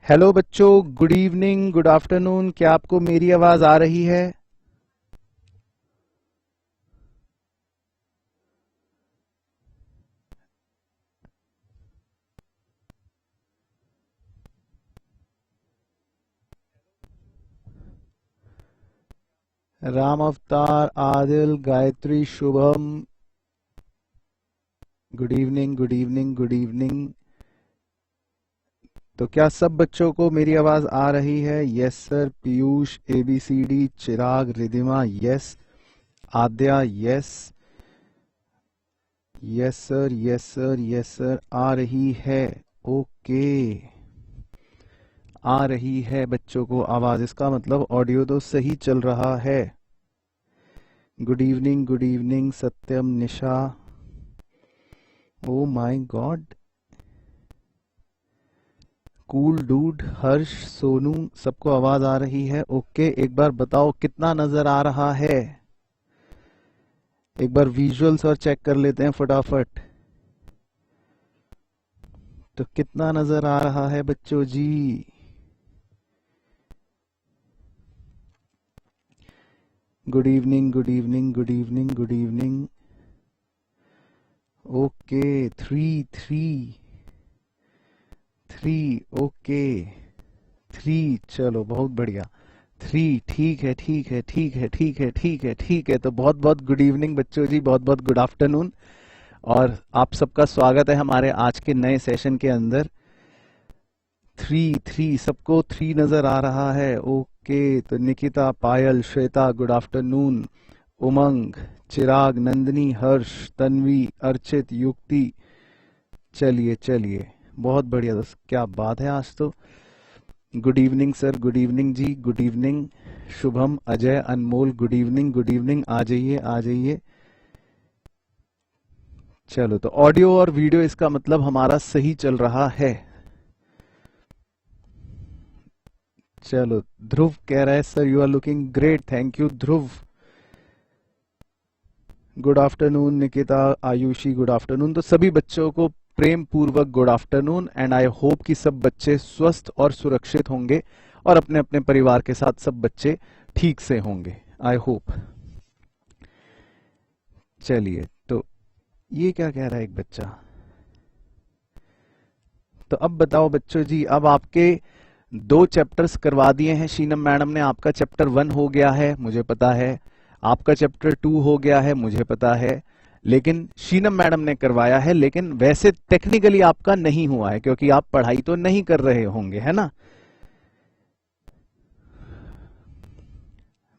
Hello बच्चों, good evening, good afternoon. क्या आपको मेरी आवाज आ रही है? राम अवतार, Adil, Gayatri, Shubham, good evening, good evening, good evening. तो क्या सब बच्चों को मेरी आवाज आ रही है? Yes sir. Piyush, A B C D, Chirag, Ridhima, yes. Aadya, yes. Yes sir, yes sir, yes sir. आ रही है। ओके, आ रही है बच्चों को आवाज। इसका मतलब ऑडियो तो सही चल रहा है। Good evening Satyam, Nisha. Oh my God, cool dude, Harsh, Sonu, सबको आवाज आ रही है? ओके, एक बार बताओ कितना नजर आ रहा है। एक बार विजुअल्स और चेक कर लेते हैं फटाफट। तो कितना नजर आ रहा है बच्चों जी? Good evening, good evening, good evening, good evening. Okay, 3 okay, 3। चलो बहुत बढ़िया। 3 ठीक है, ठीक है, ठीक है, ठीक है, ठीक है, ठीक है। तो बहुत बहुत गुड इवनिंग बच्चों जी, बहुत बहुत गुड आफ्टरनून। और आप सबका स्वागत है हमारे आज के नए सेशन के अंदर। 3 सबको 3 नजर आ रहा है? ओके, तो निकिता, पायल, श्वेता, गुड आफ्टरनून। उमंग, चिराग, नंदिनी, हर्ष, तन्वी, अर्चित, युक्ति। चलिए चलिए, बहुत बढ़िया दोस्त, क्या बात है आज तो। Good evening sir, good evening जी, good evening. Shubham, Ajay, Anmol, good evening, good evening. आ जाइए, आ जाइए। चलो, तो ऑडियो और वीडियो इसका मतलब हमारा सही चल रहा है। चलो, ध्रुव कह रहा है sir you are looking great. Thank you Dhruv. Good afternoon Nikita, Ayushi, good afternoon. तो सभी बच्चों को प्रेम पूर्वक good afternoon, and I hope कि सब बच्चे स्वस्थ और सुरक्षित होंगे और अपने अपने परिवार के साथ सब बच्चे ठीक से होंगे, आई होप। चलिए, तो ये क्या कह रहा है एक बच्चा? तो अब बताओ बच्चों जी, अब आपके 2 चैप्टर्स करवा दिए हैं शीनम मैडम ने। आपका चैप्टर 1 हो गया है, मुझे पता है। आपका चैप्टर 2 हो गया है, मुझे पता है। लेकिन शीनम मैडम ने करवाया है, लेकिन वैसे टेक्निकली आपका नहीं हुआ है क्योंकि आप पढ़ाई तो नहीं कर रहे होंगे, है ना?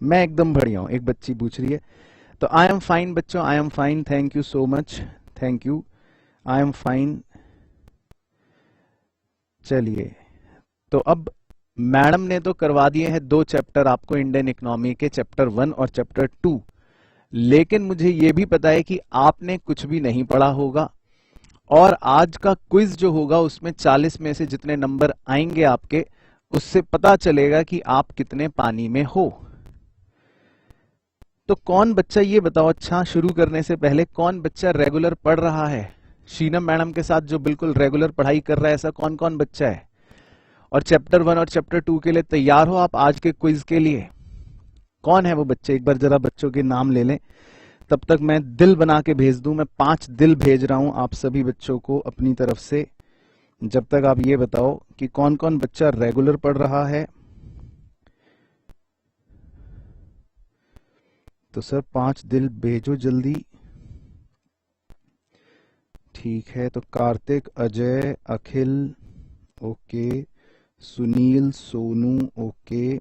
मैं एकदम बढ़िया हूं, एक बच्ची पूछ रही है। तो आई एम फाइन बच्चों, I am fine, thank you so much, thank you. I am fine. चलिए, तो अब मैडम ने तो करवा दिए हैं 2 चैप्टर आपको इंडियन इकोनॉमी के, चैप्टर 1 और चैप्टर 2। लेकिन मुझे यह भी पता है कि आपने कुछ भी नहीं पढ़ा होगा, और आज का क्विज जो होगा उसमें 40 में से जितने नंबर आएंगे आपके, उससे पता चलेगा कि आप कितने पानी में हो। तो कौन बच्चा, ये बताओ, अच्छा शुरू करने से पहले कौन बच्चा रेगुलर पढ़ रहा है शीनम मैडम के साथ, जो बिल्कुल रेगुलर पढ़ाई कर रहा है? ऐसा कौन कौन बच्चा है? और चैप्टर 1 और चैप्टर 2 के लिए तैयार हो आप आज के क्विज के लिए? कौन है वो बच्चे? एक बार जरा बच्चों के नाम ले लें, तब तक मैं दिल बना के भेज दूं। मैं 5 दिल भेज रहा हूं आप सभी बच्चों को अपनी तरफ से। जब तक आप ये बताओ कि कौन कौन बच्चा रेगुलर पढ़ रहा है। तो सर 5 दिल भेजो जल्दी। ठीक है, तो Kartik, Ajay, Akhil, okay. Sunil, Sonu, okay.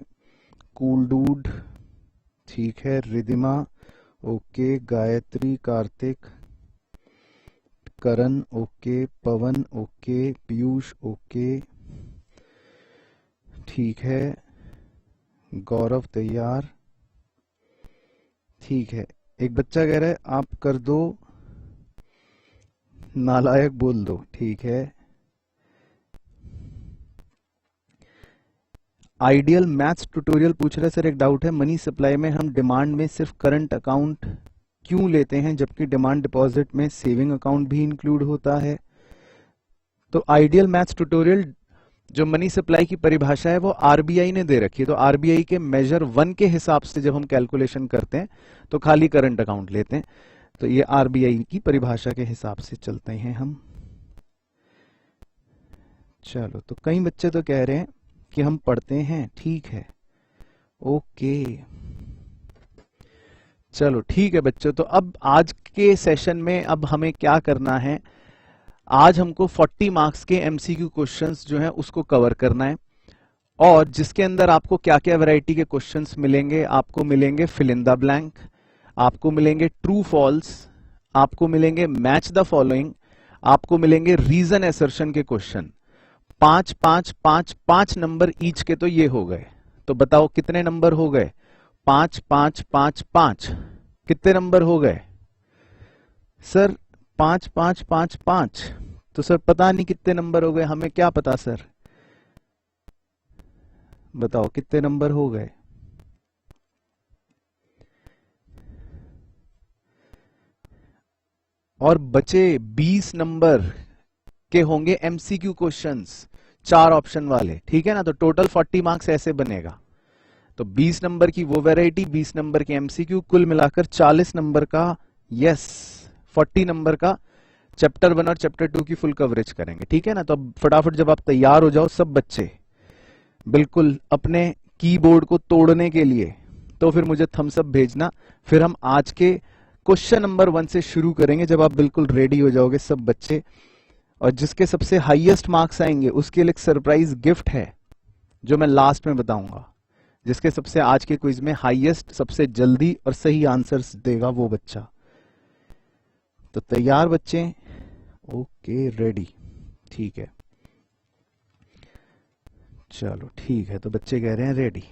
Cool dude, ठीक है। Ridhima, okay. Gayatri, Kartik, Karan, okay. Pawan, okay. Piyush, okay, ठीक है। गौरव तैयार, ठीक है। एक बच्चा कह रहा है आप कर दो, नालायक बोल दो, ठीक है। आइडियल मैथ्स ट्यूटोरियल पूछ रहे सर, एक डाउट है, मनी सप्लाई में हम डिमांड में सिर्फ करंट अकाउंट क्यों लेते हैं जबकि डिमांड डिपॉजिट में सेविंग अकाउंट भी इंक्लूड होता है? तो आइडियल मैथ्स ट्यूटोरियल जो मनी सप्लाई की परिभाषा है वो आरबीआई ने दे रखी है, तो आरबीआई के मेजर 1 के हिसाब से जब हम कैलकुलेशन करते हैं तो खाली करंट अकाउंट लेते हैं। तो ये आरबीआई की परिभाषा के हिसाब से चलते हैं हम। चलो, तो कई बच्चे तो कह रहे हैं कि हम पढ़ते हैं, ठीक है, ओके। चलो ठीक है बच्चों, तो अब आज के सेशन में अब हमें क्या करना है, आज हमको 40 मार्क्स के एमसीक्यू क्वेश्चंस जो हैं उसको कवर करना है, और जिसके अंदर आपको क्या क्या वैरायटी के क्वेश्चंस मिलेंगे। आपको मिलेंगे फिल इन द ब्लैंक, आपको मिलेंगे ट्रू फॉल्स, आपको मिलेंगे मैच द फॉलोइंग, आपको मिलेंगे रीजन एसर्शन के क्वेश्चन। 5 5 5 5 नंबर ईच के तो ये हो गए। तो बताओ कितने नंबर हो गए? 5 5 5 5। कितने नंबर हो गए सर? 5 5 5 5। तो सर पता नहीं कितने नंबर हो गए, हमें क्या पता सर, बताओ कितने नंबर हो गए? और बचे 20 नंबर के होंगे एमसीक्यू क्वेश्चंस, 4 ऑप्शन वाले, ठीक है ना। तो टोटल 40 मार्क्स ऐसे बनेगा। तो 20 नंबर की वो वैरायटी, 20 नंबर के एमसीक्यू, कुल मिलाकर 40 नंबर का, यस 40 नंबर का चैप्टर 1 और चैप्टर 2 की फुल कवरेज करेंगे, ठीक है ना। तो अब फटाफट जब आप तैयार हो जाओ सब बच्चे बिल्कुल अपने कीबोर्ड को तोड़ने के लिए, तो फिर मुझे थम्स अप भेजना। फिर हम आज के क्वेश्चन नंबर 1 से शुरू करेंगे जब आप बिल्कुल रेडी हो जाओगे सब बच्चे। और जिसके सबसे हाईएस्ट मार्क्स आएंगे उसके लिए एक सरप्राइज गिफ्ट है जो मैं लास्ट में बताऊंगा। जिसके सबसे आज के क्विज में हाईएस्ट, सबसे जल्दी और सही आंसर्स देगा वो बच्चा। तो तैयार बच्चे? ओके, रेडी, ठीक है। चलो ठीक है, तो बच्चे कह रहे हैं रेडी,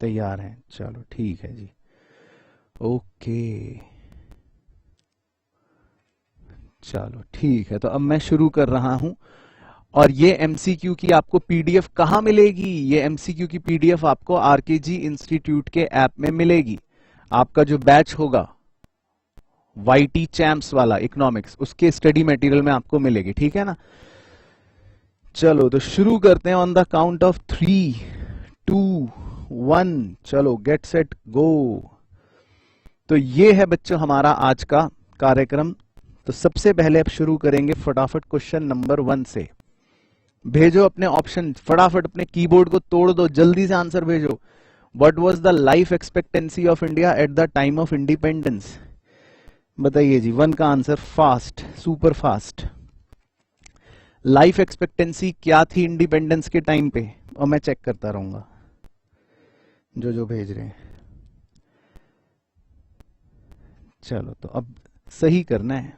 तैयार हैं, चलो ठीक है जी, ओके। चलो ठीक है, तो अब मैं शुरू कर रहा हूं। और ये एमसीक्यू की आपको पीडीएफ कहां मिलेगी? ये एमसीक्यू की पीडीएफ आपको आरकेजी इंस्टीट्यूट के ऐप में मिलेगी। आपका जो बैच होगा वाईटी चैम्प्स वाला इकोनॉमिक्स, उसके स्टडी मटेरियल में आपको मिलेगी, ठीक है ना। चलो तो शुरू करते हैं ऑन द काउंट ऑफ 3 2 1। चलो गेट सेट गो। तो ये है बच्चों हमारा आज का कार्यक्रम। तो सबसे पहले अब शुरू करेंगे फटाफट क्वेश्चन नंबर 1 से। भेजो अपने ऑप्शन, फटाफट अपने कीबोर्ड को तोड़ दो, जल्दी से आंसर भेजो। What was the life expectancy of India at the time of independence? बताइए जी, 1 का answer, fast, super fast. Life expectancy क्या थी इंडिपेंडेंस के टाइम पे? और मैं चेक करता रहूंगा जो जो भेज रहे हैं। चलो तो अब सही करना है।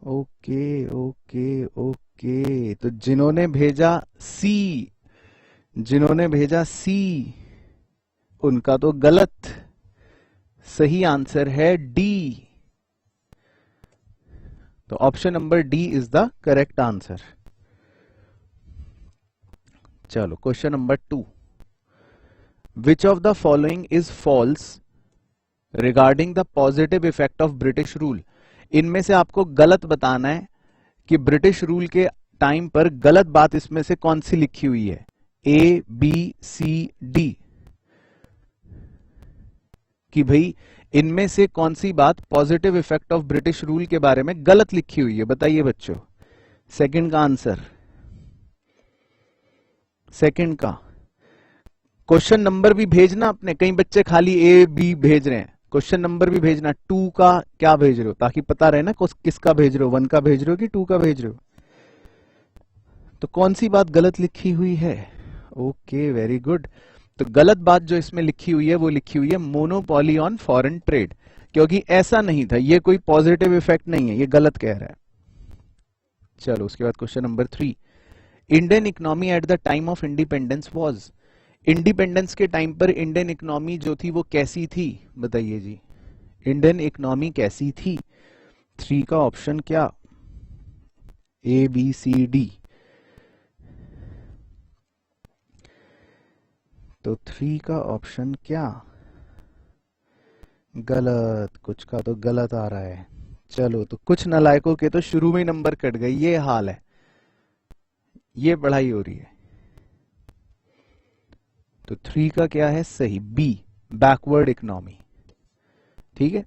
ओके ओके ओके, तो जिन्होंने भेजा सी, जिन्होंने भेजा सी उनका तो गलत, सही आंसर है डी। तो option number D is the correct answer. चलो question number 2। Which of the following is false regarding the positive effect of British rule? इनमें से आपको गलत बताना है कि ब्रिटिश रूल के टाइम पर गलत बात इसमें से कौन सी लिखी हुई है। ए बी सी डी, कि भाई इनमें से कौन सी बात positive effect of British rule के बारे में गलत लिखी हुई है, बताइए बच्चों। सेकंड का आंसर, सेकंड का। क्वेश्चन नंबर भी भेजना अपने, कई बच्चे खाली ए बी भेज रहे हैं, क्वेश्चन नंबर भी भेजना। 2 का क्या भेज रहे हो, ताकि पता रहे ना किसका भेज रहे हो, 1 का भेज रहे हो कि 2 का भेज रहे हो। तो कौन सी बात गलत लिखी हुई है? Okay, very good. तो गलत बात जो इसमें लिखी हुई है वो लिखी हुई है मोनोपोली ऑन फॉरेन ट्रेड, क्योंकि ऐसा नहीं था, ये कोई पॉजिटिव इफेक्ट नहीं है, ये गलत कह रहा है। चलो उसके बाद question number 3। Indian economy at the time of independence was? Independence के टाइम पर इंडियन इकोनॉमी जो थी वो कैसी थी, बताइए जी। इंडियन इकोनॉमी कैसी थी? 3 का ऑप्शन क्या? A B C D. तो 3 का ऑप्शन क्या? गलत, कुछ का तो गलत आ रहा है। चलो, तो कुछ नालायकों के तो शुरू में ही नंबर कट गए, ये हाल है, ये पढ़ाई हो रही है। तो 3 का क्या है सही, बी, बैकवर्ड इकोनॉमी। ठीक है,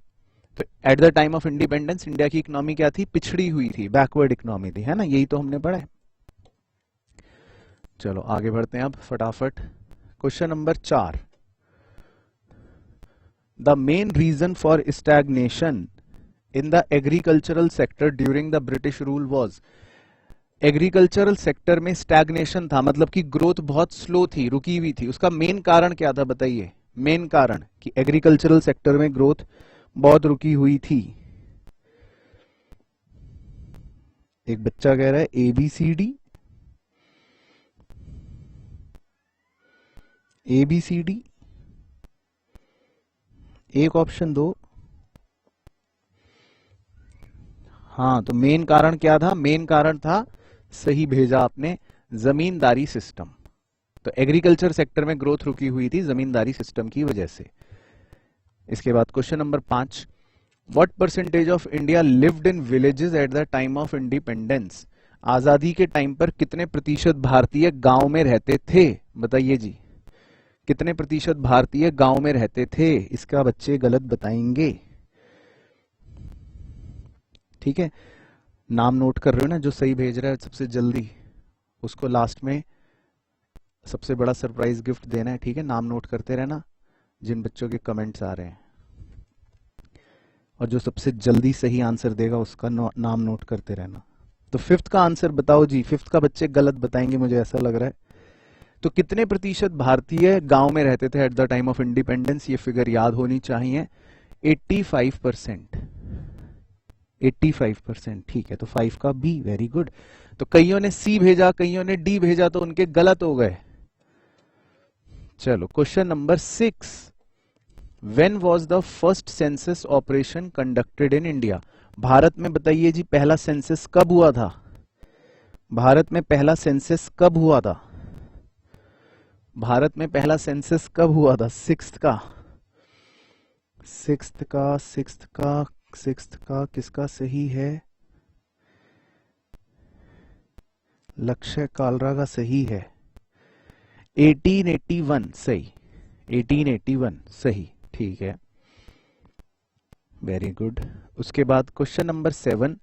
तो at the time of independence India की इकोनॉमी क्या थी, पिछड़ी हुई थी, बैकवर्ड इकोनॉमी थी, है ना, यही तो हमने पढ़ा है। चलो आगे बढ़ते हैं अब फटाफट। Question number 4, the main reason for stagnation in the agricultural sector during the British rule was. Agricultural sector में स्टैग्नेशन था, मतलब कि ग्रोथ बहुत स्लो थी, रुकी हुई थी, उसका मेन कारण क्या था बताइए। मेन कारण कि एग्रीकल्चरल सेक्टर में ग्रोथ बहुत रुकी हुई थी। एक बच्चा कह रहा है ABCD, ABCD, एक ऑप्शन दो। हाँ, तो मेन कारण क्या था, मेन कारण था, सही भेजा आपने, जमींदारी सिस्टम। तो एग्रीकल्चर सेक्टर में ग्रोथ रुकी हुई थी जमींदारी सिस्टम की वजह से। इसके बाद question number 5, what percentage of India lived in villages at the time of independence. आजादी के टाइम पर कितने प्रतिशत भारतीय गांव में रहते थे, बताइए जी, कितने प्रतिशत भारतीय गांव में रहते थे। इसका बच्चे गलत बताएंगे। ठीक है, नाम नोट कर रहे हो ना, जो सही भेज रहा है सबसे जल्दी उसको लास्ट में सबसे बड़ा सरप्राइज गिफ्ट देना है। ठीक है, नाम नोट करते रहना जिन बच्चों के कमेंट्स आ रहे हैं, और जो सबसे जल्दी सही आंसर देगा उसका नाम नोट करते रहना। तो 5th का आंसर बताओ जी, 5th का बच्चे गलत बताएंगे मुझे ऐसा लग रहा है। तो कितने प्रतिशत भारतीय गांव में रहते थे at the time of independence, ये फिगर याद होनी चाहिए, 85%। 85%, ठीक है, तो 5 का बी, वेरी गुड। तो कईयों ने सी भेजा, कईयों ने डी भेजा, तो उनके गलत हो गए। चलो question number 6, when was the first census operation conducted in India. Bharat में बताइए जी, पहला सेंसस कब हुआ था, भारत में पहला सेंसस कब हुआ था, भारत में पहला सेंसस कब हुआ था। 6th का, 6th का, 6th का, 6th का किसका सही है, लक्ष्य कालरा का सही है, 1881 सही, 1881 सही, ठीक है, वेरी गुड। उसके बाद question number 7,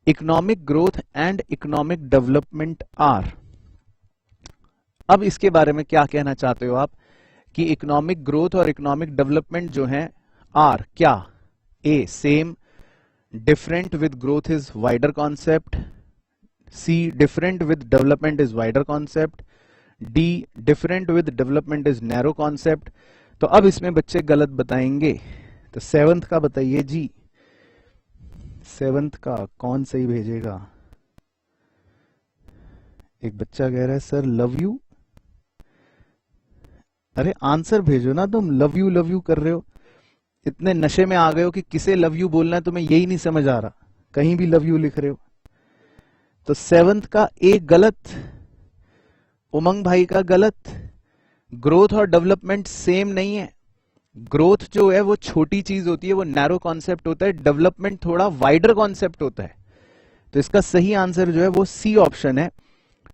economic growth and economic development are. अब इसके बारे में क्या कहना चाहते हो आप कि इकोनॉमिक ग्रोथ और इकोनॉमिक डेवलपमेंट जो है आर क्या, A same, different with growth is wider concept, C different with development is wider concept, D different with development is narrow concept. तो अब इसमें बच्चे गलत बताएंगे, तो 7th का बताइए जी, 7th का कौन सही भेजेगा। एक बच्चा कह रहा है सर लव यू, अरे आंसर भेजो ना, तुम लव यू कर रहे हो, इतने नशे में आ गए हो कि किसे लव यू बोलना है तुम्हें यही नहीं समझ आ रहा, कहीं भी लव यू लिख रहे हो। तो 7th का एक गलत, उमंग भाई का गलत। ग्रोथ और डेवलपमेंट सेम नहीं है, ग्रोथ जो है वो छोटी चीज होती है, वो नैरो कॉन्सेप्ट होता है, डेवलपमेंट थोड़ा वाइडर कॉन्सेप्ट होता है। तो इसका सही आंसर जो है वो सी ऑप्शन है,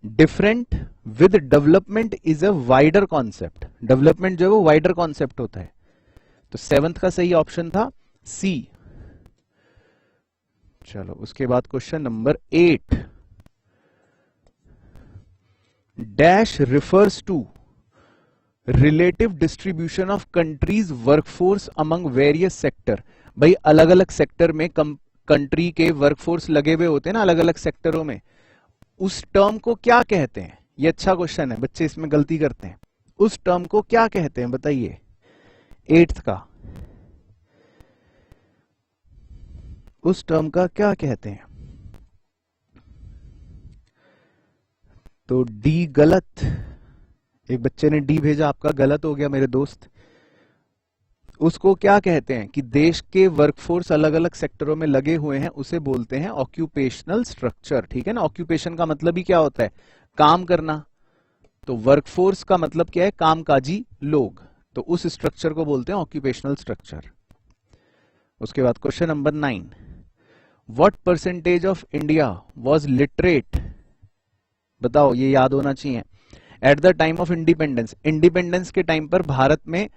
different with development is a wider concept, development जो है वो वाइडर कॉन्सेप्ट होता है। तो 7th का सही ऑप्शन था सी। चलो उसके बाद question number 8, dash refers to relative distribution of countries workforce among various sector. भाई अलग अलग सेक्टर में कंट्री के वर्कफोर्स लगे हुए होते हैं ना, अलग अलग सेक्टरों में, उस टर्म को क्या कहते हैं। ये अच्छा क्वेश्चन है, बच्चे इसमें गलती करते हैं, उस टर्म को क्या कहते हैं बताइए। 8th का, उस टर्म का क्या कहते हैं। तो डी गलत, एक बच्चे ने डी भेजा, आपका गलत हो गया मेरे दोस्त। उसको क्या कहते हैं कि देश के वर्कफोर्स अलग अलग सेक्टरों में लगे हुए हैं, उसे बोलते हैं ऑक्यूपेशनल स्ट्रक्चर। ठीक है ना, ऑक्यूपेशन का मतलब ही क्या होता है, काम करना। तो वर्कफोर्स का मतलब क्या है, कामकाजी लोग, तो उस स्ट्रक्चर को बोलते हैं ऑक्यूपेशनल स्ट्रक्चर। उसके बाद question number 9, what percentage of India was literate? बताओ, ये याद होना चाहिए। At the time of independence, independence के टाइम पर भारत में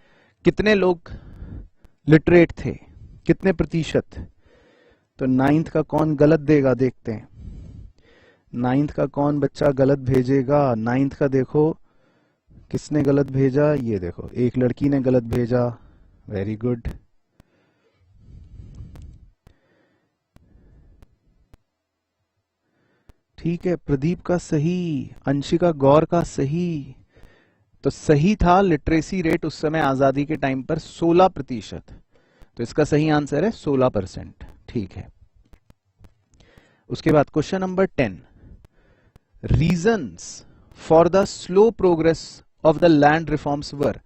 कितने लोग लिटरेट थे, कितने प्रतिशत? तो नाइन्थ का कौन गलत देगा, देखते हैं नाइन्थ का कौन बच्चा गलत भेजेगा। नाइन्थ का देखो किसने गलत भेजा, ये देखो एक लड़की ने गलत भेजा। Very good. ठीक है, प्रदीप का सही, अंशिका गौर का सही। तो सही था, लिटरेसी रेट उस समय आजादी के टाइम पर 16%। तो इसका सही आंसर है 16%। ठीक है, उसके बाद question number 10, reasons for the slow progress of the land reforms were.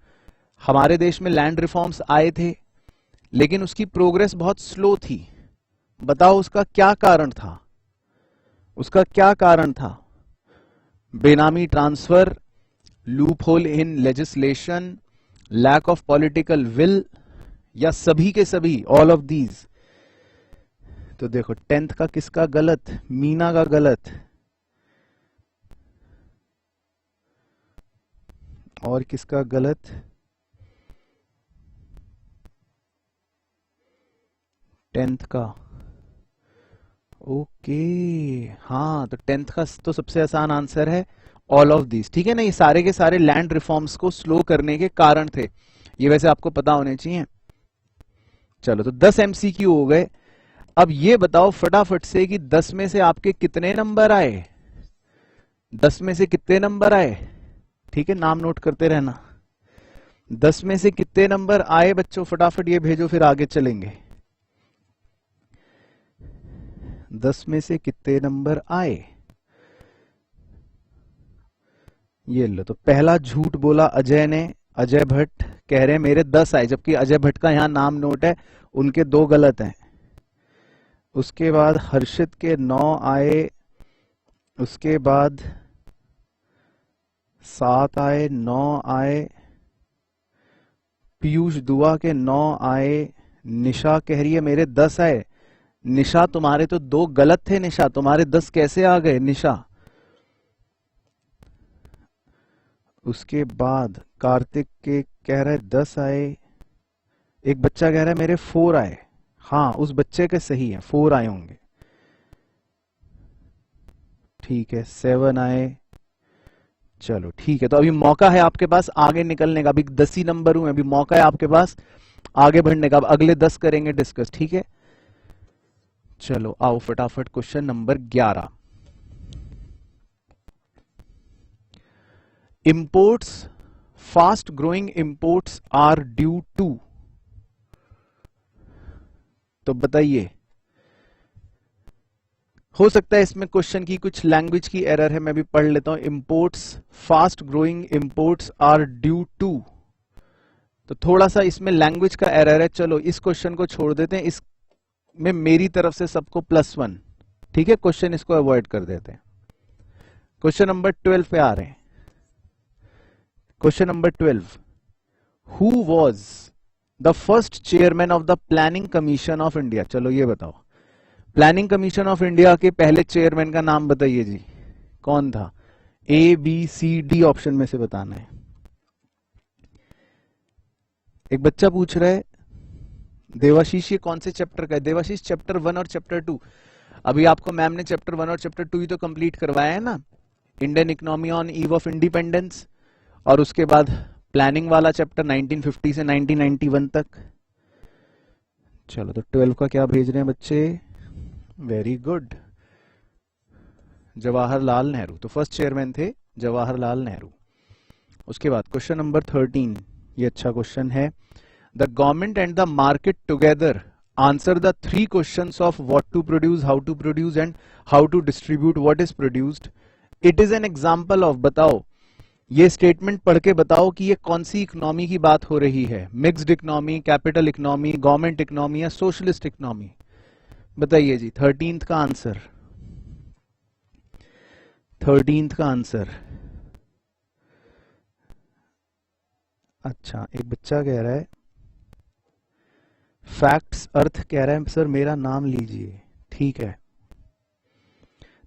हमारे देश में लैंड रिफॉर्म्स आए थे, लेकिन उसकी प्रोग्रेस बहुत स्लो थी। बताओ उसका क्या कारण था, उसका क्या कारण था? Benami transfer, loophole in legislation, lack of political will, या सभी के सभी, ऑल ऑफ दीज? तो देखो 10th का किसका गलत, मीना का गलत। और किसका गलत? टेंथ का। ओके, हाँ, तो 10th का तो सबसे आसान आंसर है ऑल ऑफ दीज। ठीक है ना, ये सारे के सारे लैंड रिफॉर्म्स को स्लो करने के कारण थे। ये वैसे आपको पता होने चाहिए। चलो, तो 10 MCQ हो गए। अब ये बताओ फटाफट से कि 10 में से आपके कितने नंबर आए, 10 में से कितने नंबर आए? ठीक है, नाम नोट करते रहना। 10 में से कितने नंबर आए बच्चों, फटाफट ये भेजो, फिर आगे चलेंगे। 10 में से कितने नंबर आए? ये लो, तो पहला झूठ बोला अजय ने, अजय भट्ट कह रहे हैं मेरे 10 आए, जबकि अजय भट्ट का यहां नाम नोट है, उनके 2 गलत हैं। उसके बाद हर्षित के 9 आए, उसके बाद 7 आए, 9 आए, पीयूष दुआ के 9 आए, निशा कह रही है मेरे 10 आए। निशा तुम्हारे तो 2 गलत थे, निशा तुम्हारे 10 कैसे आ गए निशा? उसके बाद कार्तिक के कह रहे 10 आए, एक बच्चा कह रहा है मेरे 4 आए। हाँ, उस बच्चे के सही है, 4 आए होंगे। ठीक है, 7 आए। चलो ठीक है, तो अभी मौका है आपके पास आगे निकलने का। अभी 10 ही नंबर हुए, अभी मौका है आपके पास आगे बढ़ने का। अब अगले 10 करेंगे डिस्कस, ठीक है? चलो आओ फटाफट, question number 11, imports, fast growing imports are due to. तो बताइए, हो सकता है इसमें क्वेश्चन की कुछ लैंग्वेज की एरर है, मैं भी पढ़ लेता हूं। Imports, fast growing imports are due to, तो थोड़ा सा इसमें लैंग्वेज का एरर है। चलो इस क्वेश्चन को छोड़ देते हैं, इसमें मेरी तरफ से सबको +1। ठीक है, क्वेश्चन इसको अवॉइड कर देते हैं। क्वेश्चन नंबर 12 पे आ रहे हैं। Question number 12, who was the first chairman of the planning commission of India? चलो ये बताओ, प्लानिंग कमीशन ऑफ इंडिया के पहले चेयरमैन का नाम बताइए जी, कौन था? ABCD ऑप्शन में से बताना है। एक बच्चा पूछ रहा है देवाशीष ये कौन से चैप्टर का है? देवाशीष चैप्टर 1 और चैप्टर 2। अभी आपको मैम ने चैप्टर 1 और चैप्टर 2 ही तो कंप्लीट करवाया है ना, Indian economy on eve of independence, और उसके बाद प्लानिंग वाला चैप्टर 1950 से 1991 तक। चलो, तो 12 का क्या भेज रहे हैं बच्चे? Very good, Jawaharlal Nehru. तो फर्स्ट चेयरमैन थे जवाहरलाल नेहरू। उसके बाद क्वेश्चन नंबर 13, ये अच्छा क्वेश्चन है। The government and the market together answer the 3 questions of what to produce, how to produce and how to distribute what is produced. It is an example of, बताओ ये statement पढ़ के बताओ कि ये कौन सी इकोनॉमी की बात हो रही है? Mixed economy, capital economy, government economy या सोशलिस्ट इकोनॉमी? बताइए जी, 13th का आंसर, 13th का आंसर। अच्छा, एक बच्चा कह रहा है फैक्ट्स अर्थ, कह रहा है सर मेरा नाम लीजिए। ठीक है,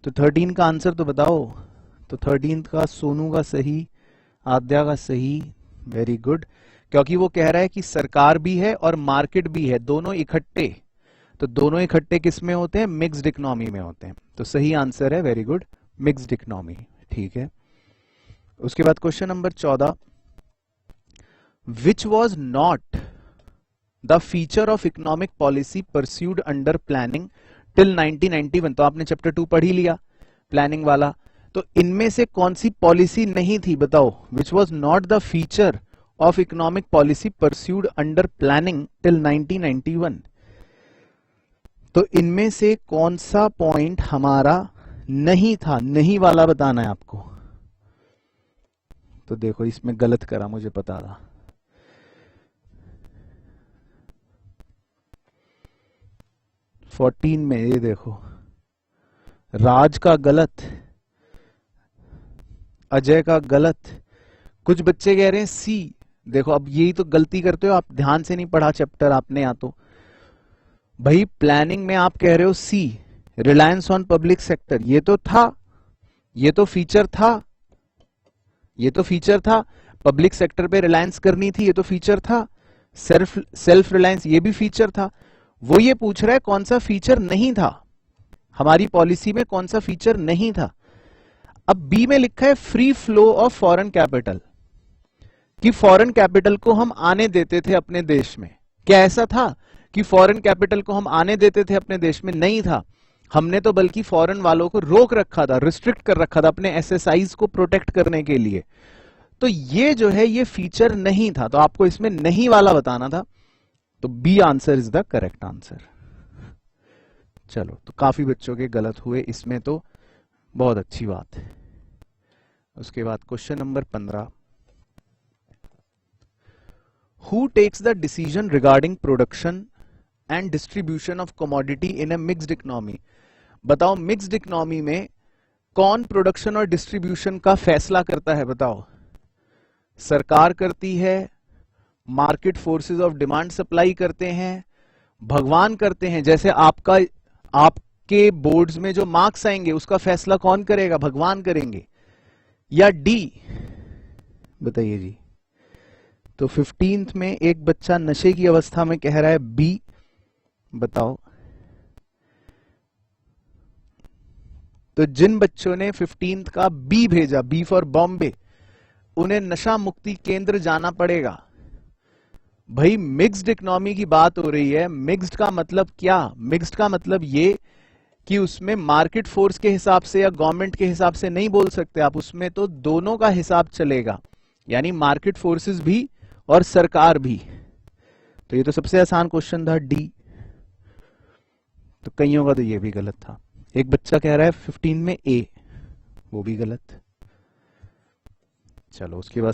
तो 13 का आंसर तो बताओ। तो 13 का सोनू का सही, आद्या का सही, वेरी गुड। क्योंकि वो कह रहा है कि सरकार भी है और मार्केट भी है, दोनों इकट्ठे। तो दोनों इकट्ठे किस में होते हैं? मिक्स्ड इकोनॉमी में होते हैं। तो सही आंसर है, वेरी गुड, मिक्स्ड इकोनॉमी। ठीक है, उसके बाद question number 14, which was not the feature of economic policy pursued under planning till 1991। तो आपने चैप्टर 2 पढ़ ही लिया प्लानिंग वाला। तो इनमें से कौन सी पॉलिसी नहीं थी बताओ? Which was not the feature of economic policy pursued under planning till 1991। तो इनमें से कौन सा पॉइंट हमारा नहीं था? नहीं वाला बताना है आपको। तो देखो इसमें गलत करा, मुझे पता था। फोर्टीन में ये देखो, राज का गलत, अजय का गलत, कुछ बच्चे कह रहे हैं सी। देखो अब यही तो गलती करते हो आप, ध्यान से नहीं पढ़ा चैप्टर आपने। या तो भाई प्लानिंग में आप कह रहे हो सी, रिलायंस ऑन पब्लिक सेक्टर, ये तो था, ये तो फीचर था, ये तो फीचर था। पब्लिक सेक्टर पे रिलायंस करनी थी, ये तो फीचर था। सेल्फ रिलायंस, ये भी फीचर था। वो ये पूछ रहा है कौन सा फीचर नहीं था हमारी पॉलिसी में, कौन सा फीचर नहीं था। अब बी में लिखा है free flow of foreign capital, कि फॉरेन कैपिटल को हम आने देते थे अपने देश में। क्या ऐसा था कि फॉरेन कैपिटल को हम आने देते थे अपने देश में? नहीं था। हमने तो बल्कि फॉरेन वालों को रोक रखा था, रिस्ट्रिक्ट कर रखा था अपने एसएसआईज को प्रोटेक्ट करने के लिए। तो ये जो है ये फीचर नहीं था। तो आपको इसमें नहीं वाला बताना था। तो B answer is the correct answer. चलो, तो काफी बच्चों के गलत हुए इसमें, तो बहुत अच्छी बात है। उसके बाद question number 15, who takes the decision regarding production and distribution of commodity in a mixed economy. बताओ मिक्स्ड इकोनॉमी में कौन प्रोडक्शन और डिस्ट्रीब्यूशन का फैसला करता है? बताओ। सरकार करती है, market forces of demand supply करते हैं, भगवान करते हैं। जैसे आपके बोर्ड्स में जो मार्क्स आएंगे उसका फैसला कौन करेगा? भगवान करेंगे। या डी? बताइए जी। तो 15th में एक बच्चा नशे की अवस्था में कह रहा है बी। बताओ। तो जिन बच्चों ने 15th का बी भेजा, बी फॉर बॉम्बे, उन्हें नशा मुक्ति केंद्र जाना पड़ेगा। भाई मिक्स्ड इकोनॉमी की बात हो रही है। मिक्स्ड का मतलब क्या? मिक्स्ड का मतलब ये कि उसमें मार्केट फोर्स के हिसाब से या गवर्नमेंट के हिसाब से नहीं बोल सकते आप, उसमें तो दोनों का हिसाब चलेगा, यानी मार्केट फोर्सेस भी और सरकार भी। तो ये तो सबसे आसान क्वेश्चन था, डी। तो कईयों का तो ये भी गलत था। एक बच्चा कह रहा है 15 में ए, वो भी गलत। चलो उसके बाद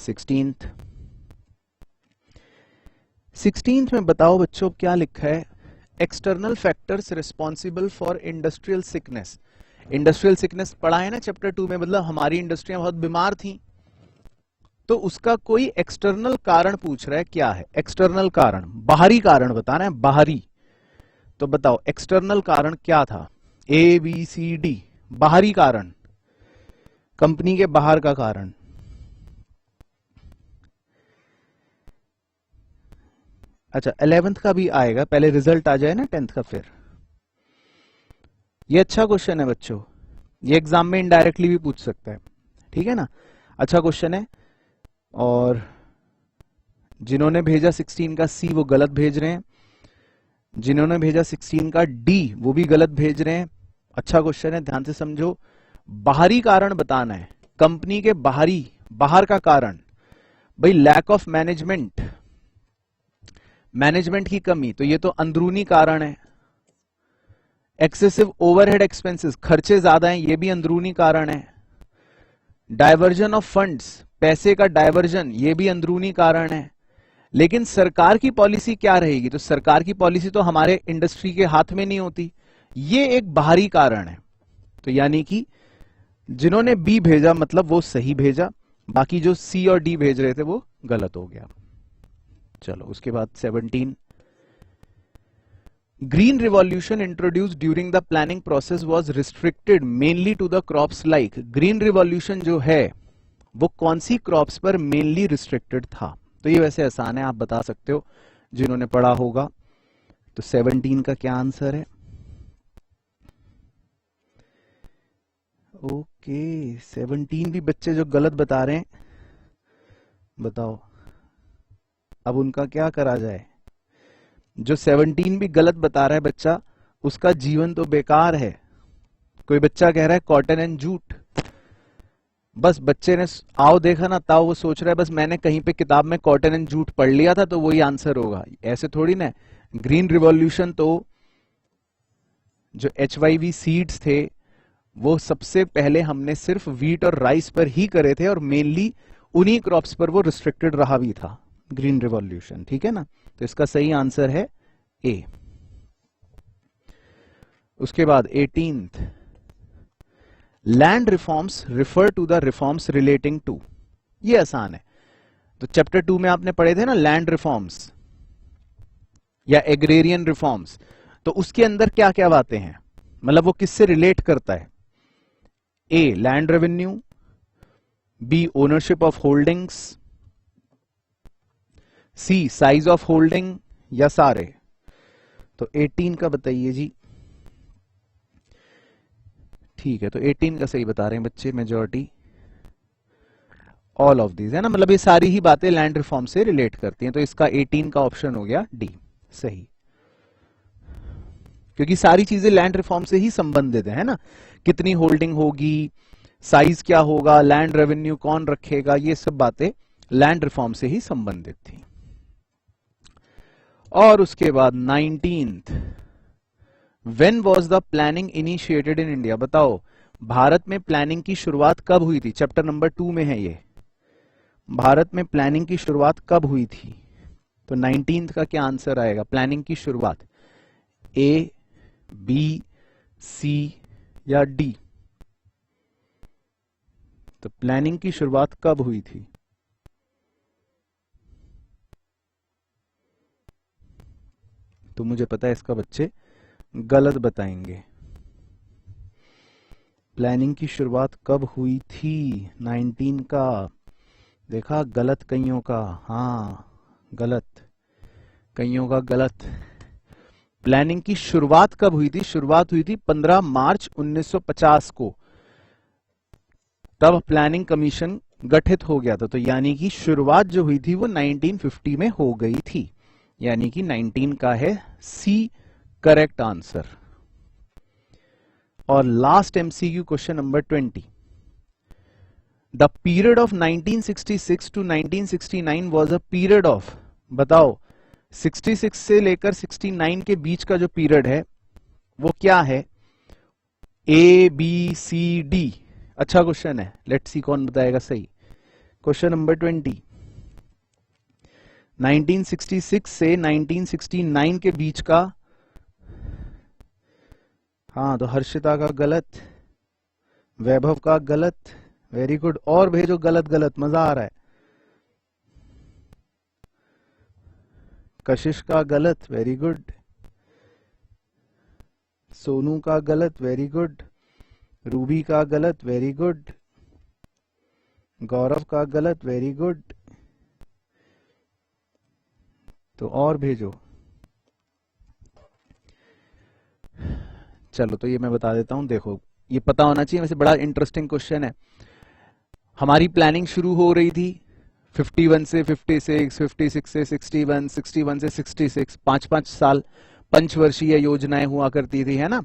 16th में बताओ बच्चों क्या लिखा है? External factors responsible for industrial sickness. Industrial sickness पढ़ा है ना चैप्टर 2 में, मतलब हमारी इंडस्ट्रियां बहुत बीमार थी, तो उसका कोई एक्सटर्नल कारण पूछ रहा है। क्या है एक्सटर्नल कारण? बाहरी कारण बताना है, बाहरी। तो बताओ एक्सटर्नल कारण क्या था? A B C D. बाहरी कारण, कंपनी के बाहर का कारण। अच्छा 11th का भी आएगा, पहले रिजल्ट आ जाए ना 10th का फिर। ये अच्छा क्वेश्चन है बच्चों, ये एग्जाम में इनडायरेक्टली भी पूछ सकता है, ठीक है ना। अच्छा क्वेश्चन है। और जिन्होंने भेजा 16 का सी वो गलत भेज रहे हैं, जिन्होंने भेजा 16 का डी वो भी गलत भेज रहे हैं। अच्छा क्वेश्चन है, ध्यान से समझो। बाहरी कारण बताना है, कंपनी के बाहर का कारण। भाई लैक ऑफ मैनेजमेंट, मैनेजमेंट की कमी, तो ये तो अंदरूनी कारण है। एक्सेसिव ओवरहेड एक्सपेंसेस, खर्चे ज्यादा हैं, ये भी अंदरूनी कारण है। डायवर्जन ऑफ फंड्स, पैसे का डायवर्जन, ये भी अंदरूनी कारण है। लेकिन सरकार की पॉलिसी क्या रहेगी? तो सरकार की पॉलिसी तो हमारे इंडस्ट्री के हाथ में नहीं होती, ये एक बाहरी कारण है। तो यानी कि जिन्होंने बी भेजा मतलब वो सही भेजा, बाकी जो सी और डी भेज रहे थे वो गलत हो गया। चलो उसके बाद 17, green revolution introduced during the planning process was restricted mainly to the crops like. Green revolution जो है वो कौन सी क्रॉप्स पर मेनली रिस्ट्रिक्टेड था? तो ये वैसे आसान है, आप बता सकते हो जिन्होंने पढ़ा होगा। तो 17 का क्या आंसर है? ओके 17 भी बच्चे जो गलत बता रहे हैं, बताओ अब उनका क्या करा जाए? जो 17 भी गलत बता रहा है बच्चा, उसका जीवन तो बेकार है। कोई बच्चा कह रहा है कॉटन एंड जूट, बस बच्चे ने आओ देखा ना ताओ, वो सोच रहा है बस मैंने कहीं पे किताब में कॉटन एंड जूट पढ़ लिया था तो वही आंसर होगा। ऐसे थोड़ी ना। ग्रीन रिवॉल्यूशन तो जो HYV सीड्स थे वो सबसे पहले हमने सिर्फ व्हीट और राइस पर ही करे थे और मेनली उन्हीं क्रॉप्स पर वो रिस्ट्रिक्टेड रहा भी था ग्रीन रिवॉल्यूशन, ठीक है ना। तो इसका सही आंसर है ए। उसके बाद 18th, land reforms refer to the reforms relating to. ये आसान है। तो चैप्टर 2 में आपने पढ़े थे ना लैंड रिफॉर्म्स या एग्रेरियन रिफॉर्म्स, तो उसके अंदर क्या क्या बातें हैं, मतलब वो किससे रिलेट करता है? A land revenue, B ownership of holdings, C size of holding, या सारे। तो 18 का बताइए जी। ठीक है, तो 18 का सही बता रहे हैं बच्चे, मेजॉरिटी ऑल ऑफ दीज है ना, मतलब ये सारी ही बातें लैंड रिफॉर्म से रिलेट करती हैं। तो इसका 18 का ऑप्शन हो गया डी सही, क्योंकि सारी चीजें लैंड रिफॉर्म से ही संबंधित है ना। कितनी होल्डिंग होगी, साइज क्या होगा, लैंड रेवेन्यू कौन रखेगा, ये सब बातें लैंड रिफॉर्म से ही संबंधित थी। और उसके बाद 19th, when was the planning initiated in India? बताओ भारत में प्लानिंग की शुरुआत कब हुई थी? चैप्टर नंबर 2 में है ये। भारत में प्लानिंग की शुरुआत कब हुई थी? तो 19th का क्या आंसर आएगा? प्लानिंग की शुरुआत ए, बी, सी या डी? तो प्लानिंग की शुरुआत कब हुई थी? तो मुझे पता है इसका बच्चे गलत बताएंगे। प्लानिंग की शुरुआत कब हुई थी 19 का? देखा गलत कईयों का, हाँ गलत कईयों का गलत। प्लानिंग की शुरुआत कब हुई थी? शुरुआत हुई थी 15 मार्च 1950 को, तब प्लानिंग कमीशन गठित हो गया था। तो यानी कि शुरुआत जो हुई थी वो 1950 में हो गई थी, यानी कि 19 का है सी करेक्ट आंसर। और last MCQ question number 20, the period of 1966 to 1969 was a period of, बताओ 66 से लेकर 69 के बीच का जो पीरियड है वो क्या है? A, B, C, D? अच्छा क्वेश्चन है, लेट्स सी कौन बताएगा सही। क्वेश्चन नंबर 20, 1966 से 1969 के बीच का, हाँ तो हर्षिता का गलत, वैभव का गलत, वेरी गुड। और भेजो गलत गलत, मजा आ रहा है। कशिश का गलत, वेरी गुड। सोनू का गलत, वेरी गुड। रूबी का गलत, वेरी गुड। गौरव का गलत, वेरी गुड। तो और भेजो। चलो तो ये मैं बता देता हूं, देखो ये पता होना चाहिए, वैसे बड़ा इंटरेस्टिंग क्वेश्चन है। हमारी प्लानिंग शुरू हो रही थी 51 से 56, 56 से 61, 61 से 66, 5-5 साल पंचवर्षीय योजनाएं हुआ करती थी, है ना।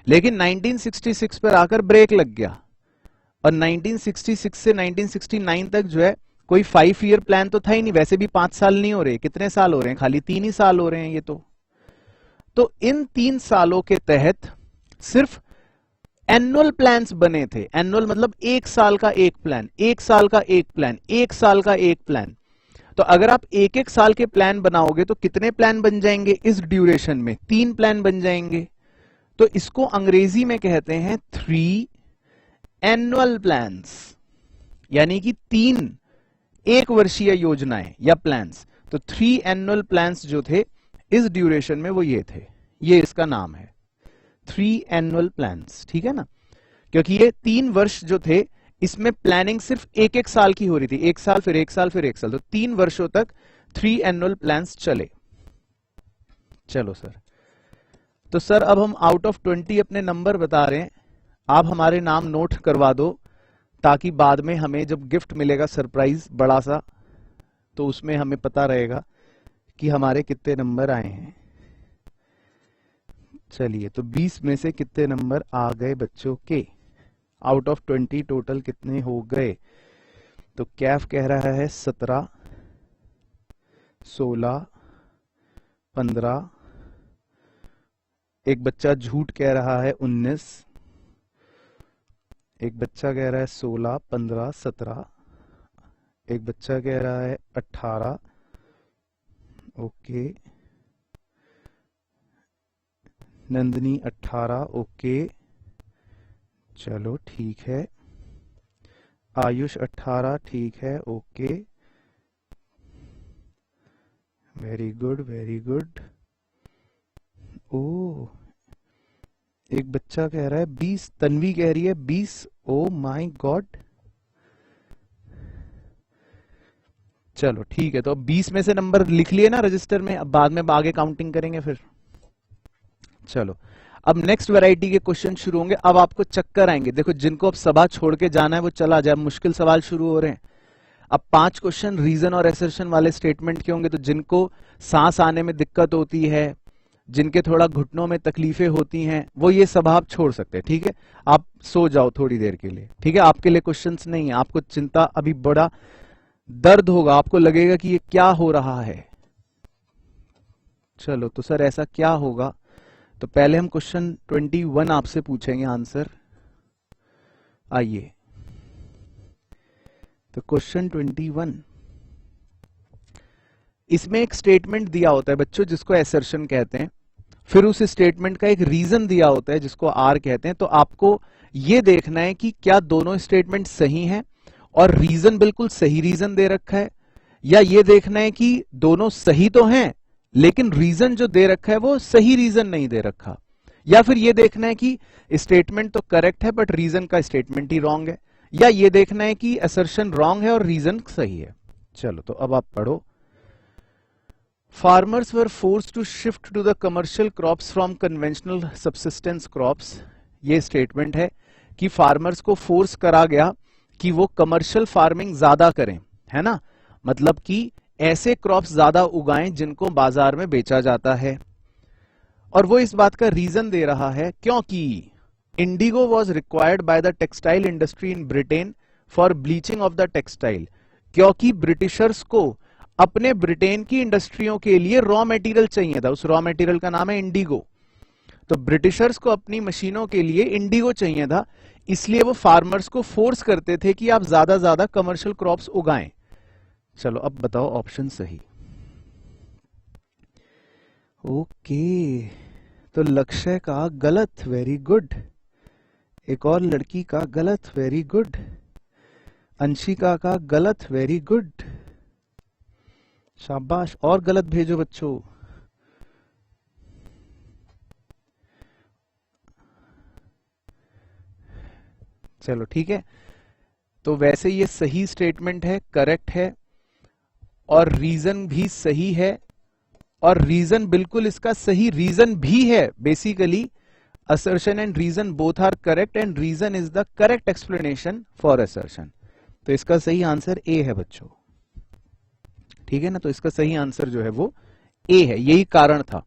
लेकिन 1966 पर आकर ब्रेक लग गया और 1966 से 1969 तक जो है कोई 5 ईयर प्लान तो था ही नहीं। वैसे भी 5 साल नहीं हो रहे, कितने साल हो रहे हैं? खाली 3 ही साल हो रहे हैं ये तो इन 3 सालों के तहत सिर्फ एनुअल प्लान्स बने थे। एनुअल मतलब 1 साल का एक प्लान, 1 साल का एक प्लान, 1 साल का एक प्लान। तो अगर आप 1-1 साल के प्लान बनाओगे तो कितने प्लान बन जाएंगे इस ड्यूरेशन में? 3 प्लान बन जाएंगे। तो इसको अंग्रेजी में कहते हैं 3 एनुअल प्लान्स, यानी कि 3 एक वर्षीय योजनाएं या प्लान्स। तो 3 एनुअल प्लान्स जो थे इस ड्यूरेशन में वो ये थे, ये इसका नाम है 3 एनुअल प्लान्स, ठीक है ना, क्योंकि ये 3 वर्ष जो थे इसमें प्लानिंग सिर्फ एक एक साल की हो रही थी, 1 साल फिर 1 साल फिर 1 साल, तो 3 वर्षों तक 3 एनुअल प्लान्स चले। चलो सर, तो सर अब हम आउट ऑफ 20 अपने नंबर बता रहे हैं, आप हमारे नाम नोट करवा दो ताकि बाद में हमें जब गिफ्ट मिलेगा सरप्राइज बड़ा सा, तो उसमें हमें पता रहेगा कि हमारे कितने नंबर आए हैं। चलिए, तो 20 में से कितने नंबर आ गए बच्चों के, आउट ऑफ 20 टोटल कितने हो गए? तो कैफ कह रहा है 17, 16, 15, एक बच्चा झूठ कह रहा है 19, एक बच्चा कह रहा है 16, 15, 17, एक बच्चा कह रहा है 18, ओके, नंदनी 18, ओके, चलो ठीक है, आयुष 18, ठीक है, okay, very good very good. ओ, एक बच्चा कह रहा है 20, तन्वी कह रही है 20, ओ माय गॉड। चलो ठीक है, तो अब 20 में से नंबर लिख लिए ना रजिस्टर में, अब बाद में आगे काउंटिंग करेंगे फिर। चलो, अब नेक्स्ट वैरायटी के क्वेश्चन शुरू होंगे। अब आपको चक्कर आएंगे, देखो जिनको अब सभा छोड़ के जाना है वो चला जाए, मुश्किल सवाल शुरू हो रहे हैं। अब 5 क्वेश्चन रीजन और एसर्शन वाले स्टेटमेंट के होंगे, तो जिनको सांस आने में दिक्कत होती है, जिनके थोड़ा घुटनों में तकलीफें होती हैं, वो ये सभा आप छोड़ सकते हैं, ठीक है, आप सो जाओ थोड़ी देर के लिए, ठीक है, आपके लिए क्वेश्चंस नहीं है, आपको चिंता अभी बड़ा दर्द होगा, आपको लगेगा कि ये क्या हो रहा है। चलो, तो सर ऐसा क्या होगा, तो पहले हम क्वेश्चन 21 आपसे पूछेंगे आंसर। आइए, तो क्वेश्चन 21, इसमें एक स्टेटमेंट दिया होता है बच्चों जिसको एसर्शन कहते हैं, फिर उस स्टेटमेंट का एक रीजन दिया होता है जिसको आर कहते हैं। तो आपको ये देखना है कि क्या दोनों स्टेटमेंट सही हैं और रीजन बिल्कुल सही रीजन दे रखा है, या ये देखना है कि दोनों सही तो हैं लेकिन रीजन जो दे रखा है वो सही रीजन नहीं दे रखा, या फिर ये देखना है कि स्टेटमेंट तो करेक्ट है बट रीजन का स्टेटमेंट ही रॉन्ग है, या ये देखना है कि असर्शन रॉन्ग है और रीजन सही है। चलो, तो अब आप पढ़ो। Farmers were forced to shift to the commercial crops from conventional subsistence crops। ये स्टेटमेंट है कि फार्मर्स को फोर्स करा गया कि वो कमर्शियल फार्मिंग ज्यादा करें, है ना, मतलब कि ऐसे क्रॉप्स ज्यादा उगाएं जिनको बाजार में बेचा जाता है। और वो इस बात का रीजन दे रहा है क्योंकि Indigo was required by the textile industry in Britain for bleaching of the textile, क्योंकि ब्रिटिशर्स को अपने ब्रिटेन की इंडस्ट्रियों के लिए रॉ मटेरियल चाहिए था, उस रॉ मटेरियल का नाम है इंडिगो। तो ब्रिटिशर्स को अपनी मशीनों के लिए इंडिगो चाहिए था, इसलिए वो फार्मर्स को फोर्स करते थे कि आप ज्यादा कमर्शियल क्रॉप्स उगाएं। चलो, अब बताओ ऑप्शन सही। ओके, तो लक्ष्य का गलत, वेरी गुड, एक और लड़की का गलत, वेरी गुड, अंशिका का गलत, वेरी गुड, शाबाश, और गलत भेजो बच्चों। चलो ठीक है, तो वैसे ये सही स्टेटमेंट है, करेक्ट है, और रीजन भी सही है, और रीजन बिल्कुल इसका सही रीजन भी है। Basically assertion and reason both are correct and reason is the correct explanation for assertion. तो इसका सही आंसर ए है बच्चों, ठीक है ना, तो इसका सही आंसर जो है वो ए है, यही कारण था।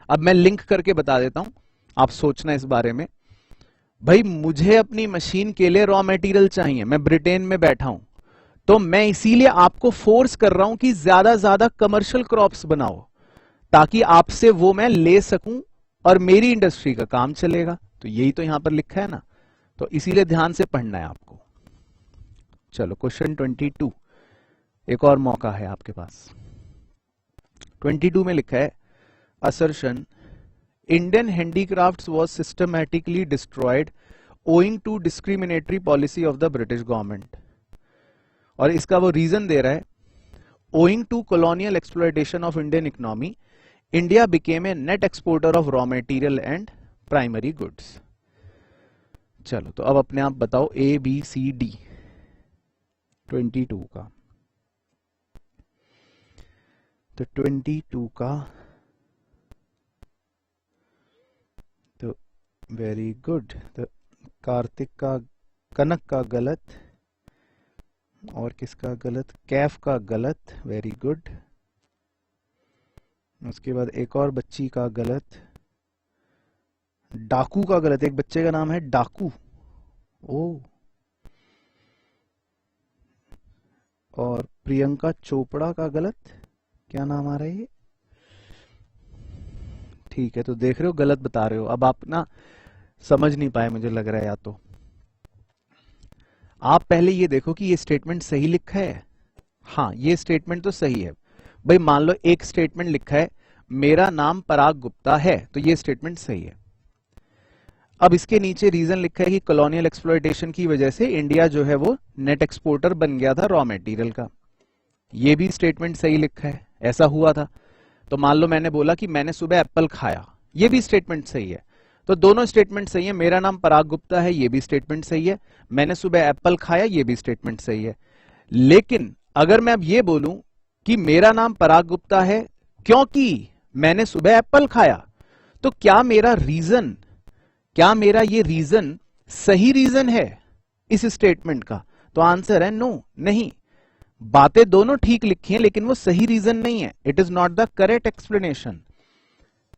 अब मैं लिंक करके बता देता हूं, आप सोचना इस बारे में। भाई, मुझे अपनी मशीन के लिए रॉ मटेरियल चाहिए, मैं ब्रिटेन में बैठा हूं, तो मैं इसीलिए आपको फोर्स कर रहा हूं कि ज्यादा कमर्शियल क्रॉप्स बनाओ ताकि आपसे वो मैं ले सकूं और मेरी इंडस्ट्री का काम चलेगा। तो यही तो यहां पर लिखा है ना, तो इसीलिए ध्यान से पढ़ना है आपको। चलो, क्वेश्चन 22, एक और मौका है आपके पास। 22 में लिखा है assertion Indian handicrafts was systematically destroyed owing to discriminatory policy of the British government, और इसका वो रीजन दे रहा है owing to colonial exploitation of Indian economy India became a net exporter of raw material and primary goods. चलो तो अब अपने आप बताओ ए बी सी डी 22 का। तो 22 का तो वेरी गुड। तो कार्तिक का, कनक का गलत, और किसका गलत, कैफ का गलत, वेरी गुड। उसके बाद एक और बच्ची का गलत, डाकू का गलत, एक बच्चे का नाम है डाकू। ओ, और प्रियंका चोपड़ा का गलत, क्या नाम आ रहा है ये? ठीक है, तो देख रहे हो गलत बता रहे हो। अब आप ना समझ नहीं पाए मुझे लग रहा है, या तो आप पहले ये देखो कि ये स्टेटमेंट सही लिखा है। हाँ, ये स्टेटमेंट तो सही है भाई। मान लो एक स्टेटमेंट लिखा है मेरा नाम पराग गुप्ता है, तो ये स्टेटमेंट सही है। अब इसके नीचे रीजन लिखा है कि कॉलोनियल एक्सप्लॉयटेशन की वजह से इंडिया जो है वो नेट एक्सपोर्टर बन गया था रॉ मटेरियल का। ये भी स्टेटमेंट सही लिखा है, ऐसा हुआ था। तो मान लो मैंने बोला कि मैंने सुबह एप्पल खाया, ये भी स्टेटमेंट सही है। तो दोनों स्टेटमेंट सही है। मेरा नाम पराग गुप्ता है, ये भी स्टेटमेंट सही है। मैंने सुबह एप्पल खाया, ये भी स्टेटमेंट सही है। लेकिन अगर मैं अब ये बोलूं कि मेरा नाम पराग गुप्ता है क्योंकि मैंने सुबह एप्पल खाया, तो क्या मेरा ये रीजन सही रीजन है इस स्टेटमेंट का? तो आंसर है नो, नहीं। बातें दोनों ठीक लिखी हैं लेकिन वो सही रीजन नहीं है। It is not the correct explanation.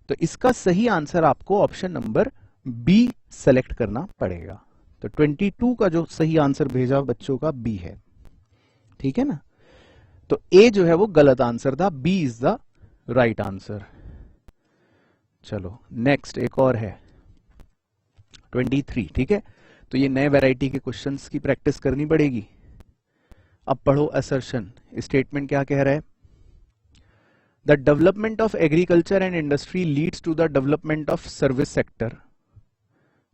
तो इसका सही आंसर आपको ऑप्शन नंबर बी सेलेक्ट करना पड़ेगा। तो 22 का जो सही आंसर भेजा बच्चों का बी है, ठीक है ना। तो ए जो है वो गलत आंसर था, B is the right answer. चलो नेक्स्ट एक और है 23, ठीक है। तो ये नए वैरायटी के क्वेश्चंस की प्रैक्टिस करनी पड़ेगी। अब पढ़ो असर्शन। स्टेटमेंट क्या कह रहा है? The development of agriculture and industry leads to the development of service sector.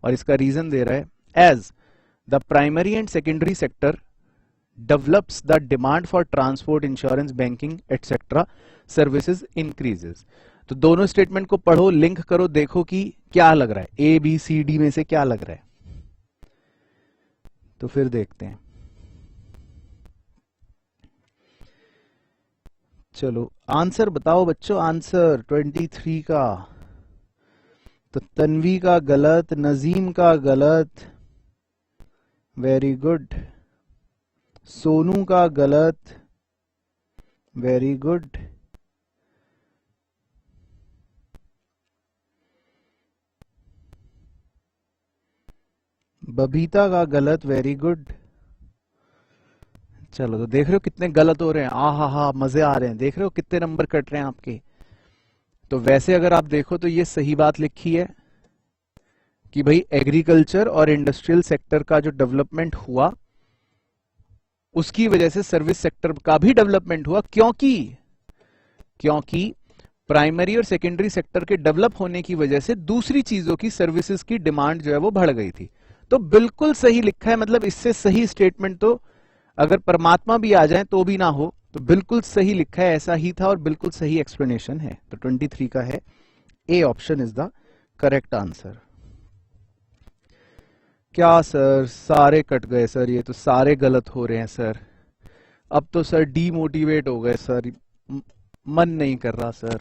और इसका रीजन दे रहा है as the primary and secondary sector develops the demand for transport, insurance, banking etcetera services increases. तो दोनों स्टेटमेंट को पढ़ो, link करो, देखो कि क्या लग रहा है, ए बी सी डी में से क्या लग रहा है। तो फिर देखते हैं। चलो आंसर बताओ बच्चों, आंसर 23 का। तो तन्वी का गलत, नजीम का गलत, वेरी गुड। सोनू का गलत, वेरी गुड। बबीता का गलत, वेरी गुड। चलो तो देख रहे हो कितने गलत हो रहे हैं। हा मजे आ रहे हैं, देख रहे हो कितने नंबर कट रहे हैं आपके। तो वैसे अगर आप देखो तो ये सही बात लिखी है कि भाई एग्रीकल्चर और इंडस्ट्रियल सेक्टर का जो डेवलपमेंट हुआ उसकी वजह से सर्विस सेक्टर का भी डेवलपमेंट हुआ, क्योंकि प्राइमरी और सेकेंडरी सेक्टर के डेवलप होने की वजह से दूसरी चीजों की, सर्विसेज की डिमांड जो है वो बढ़ गई थी। तो बिल्कुल सही लिखा है। मतलब इससे सही स्टेटमेंट तो अगर परमात्मा भी आ जाए तो भी ना हो। तो बिल्कुल सही लिखा है, ऐसा ही था और बिल्कुल सही एक्सप्लेनेशन है। तो 23 का है, A option is the correct answer. क्या सर सारे कट गए सर, ये तो सारे गलत हो रहे हैं सर। अब तो सर डीमोटिवेट हो गए सर, मन नहीं कर रहा सर।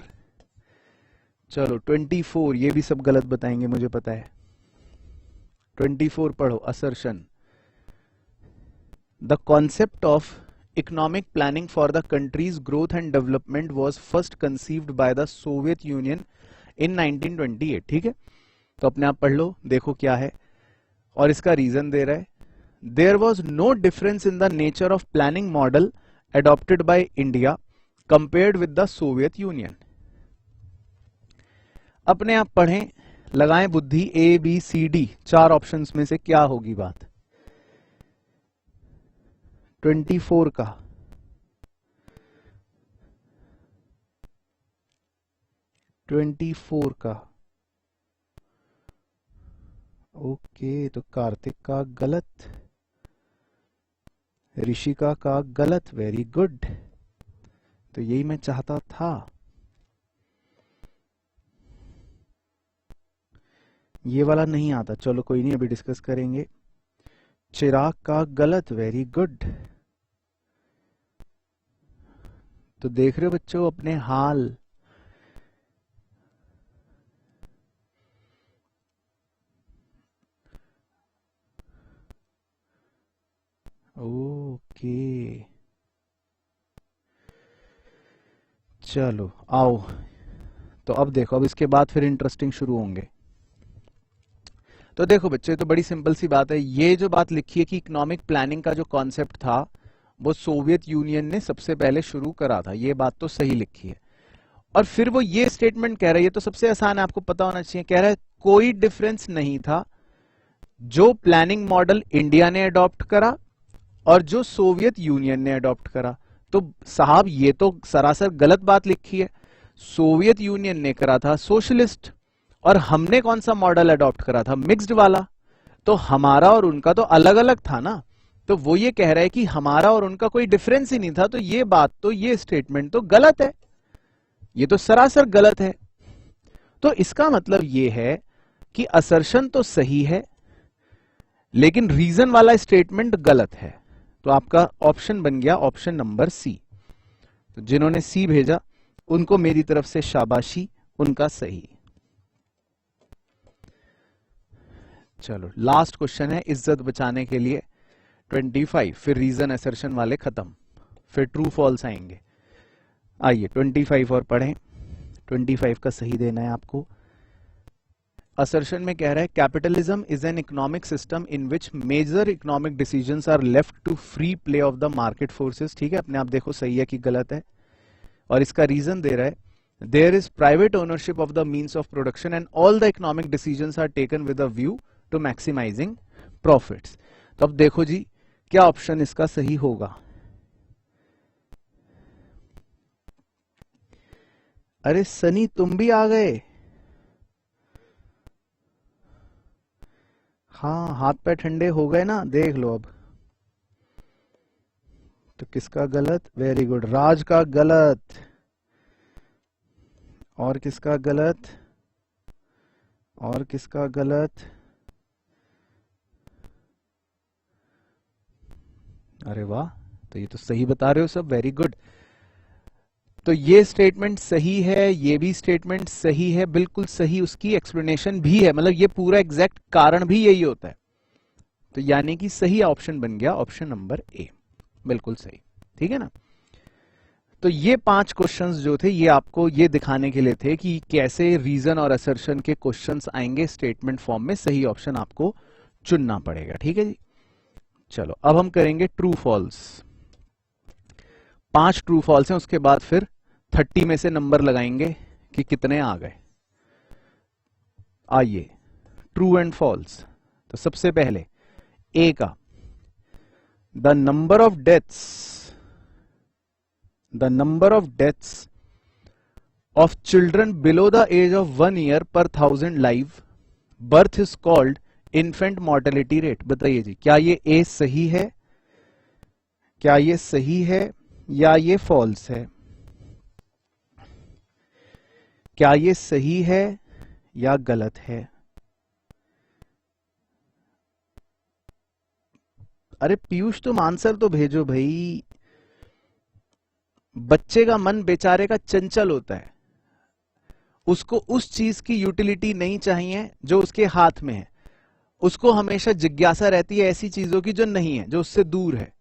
चलो 24, ये भी सब गलत बताएंगे मुझे पता है। 24 पढ़ो, assertion. The concept of economic planning for the country's growth and development was first conceived by the Soviet Union in 1928। ठीक है, तो अपने आप पढ़ लो, देखो क्या है। और इसका रीजन दे रहा है, there was no difference in the nature of planning model adopted by India compared with the Soviet Union। अपने आप पढ़ें, लगाएं बुद्धि, ए बी सी डी, चार ऑप्शंस में से क्या होगी बात। 24 का, ओके। तो कार्तिक का गलत, ऋषिका का गलत, वेरी गुड। तो यही मैं चाहता था। ये वाला नहीं आता, चलो कोई नहीं, अभी डिस्कस करेंगे। चिराग का गलत, वेरी गुड। तो देख रहे हो बच्चों अपने हाल। ओके चलो आओ। तो अब देखो, अब इसके बाद फिर इंटरेस्टिंग शुरू होंगे। तो देखो बच्चे, तो बड़ी सिंपल सी बात है। ये जो बात लिखी है कि इकोनॉमिक प्लानिंग का जो कॉन्सेप्ट था वो सोवियत यूनियन ने सबसे पहले शुरू करा था, ये बात तो सही लिखी है। और फिर वो ये स्टेटमेंट कह रहा है, ये तो सबसे आसान है, आपको पता होना चाहिए, कह रहा है कोई डिफरेंस नहीं था जो प्लानिंग मॉडल इंडिया ने अडॉप्ट करा और जो सोवियत यूनियन ने अडॉप्ट करा। तो साहब ये तो सरासर गलत बात लिखी है। सोवियत यूनियन ने करा था सोशलिस्ट और हमने कौन सा मॉडल अडॉप्ट करा था, मिक्स्ड वाला। तो हमारा और उनका तो अलग अलग था ना। तो वो ये कह रहा है कि हमारा और उनका कोई डिफरेंस ही नहीं था। तो ये बात तो, ये स्टेटमेंट तो गलत है, ये तो सरासर गलत है। तो इसका मतलब ये है कि असर्शन तो सही है लेकिन रीजन वाला स्टेटमेंट गलत है। तो आपका ऑप्शन बन गया ऑप्शन नंबर सी। तो जिन्होंने सी भेजा उनको मेरी तरफ से शाबाशी, उनका सही। चलो लास्ट क्वेश्चन है इज्जत बचाने के लिए 25, फिर रीजन असर्शन वाले खत्म, फिर ट्रू फॉल्स आएंगे। आइए 25 और पढ़ें। 25 का सही देना है आपको। असर्शन में कह रहा है capitalism is an economic system in which major economic decisions are left to free play of the market forces. ठीक है, अपने आप देखो सही है कि गलत है। और इसका रीजन दे रहा है there is private ownership of the means of production and all the economic decisions are taken with a view to maximising profits. तो अब देखो जी क्या ऑप्शन इसका सही होगा। अरे सनी तुम भी आ गए। हाँ हाथ पैर ठंडे हो गए ना, देख लो अब। तो किसका गलत, वेरी गुड, राज का गलत। और किसका गलत, और किसका गलत। अरे वाह, तो ये तो सही बता रहे हो सब, वेरी गुड। तो ये स्टेटमेंट सही है, ये भी स्टेटमेंट सही है, बिल्कुल सही। उसकी एक्सप्लेनेशन भी है, मतलब ये पूरा एग्जैक्ट कारण भी यही होता है। तो यानी कि सही ऑप्शन बन गया ऑप्शन नंबर ए, बिल्कुल सही। ठीक है ना। तो ये 5 क्वेश्चंस जो थे ये आपको ये दिखाने के लिए थे कि कैसे रीजन और असर्शन के क्वेश्चंस आएंगे स्टेटमेंट फॉर्म में, सही ऑप्शन आपको चुनना पड़ेगा। ठीक है जी। चलो अब हम करेंगे ट्रू फॉल्स। 5 ट्रू फॉल्स हैं, उसके बाद फिर 30 में से नंबर लगाएंगे कि कितने आ गए। आइए ट्रू एंड फॉल्स। तो सबसे पहले ए का, the number of deaths of children below the age of 1 year per 1000 live birth is called infant mortality rate। बताइए जी क्या ये ए सही है, क्या ये सही है या ये फॉल्स है, क्या ये सही है या गलत है। अरे पीयूष तुम आंसर तो भेजो भाई। बच्चे का मन बेचारे का चंचल होता है, उसको उस चीज की यूटिलिटी नहीं चाहिए जो उसके हाथ में है, उसको हमेशा जिज्ञासा रहती है ऐसी चीजों की जो नहीं है, जो उससे दूर है।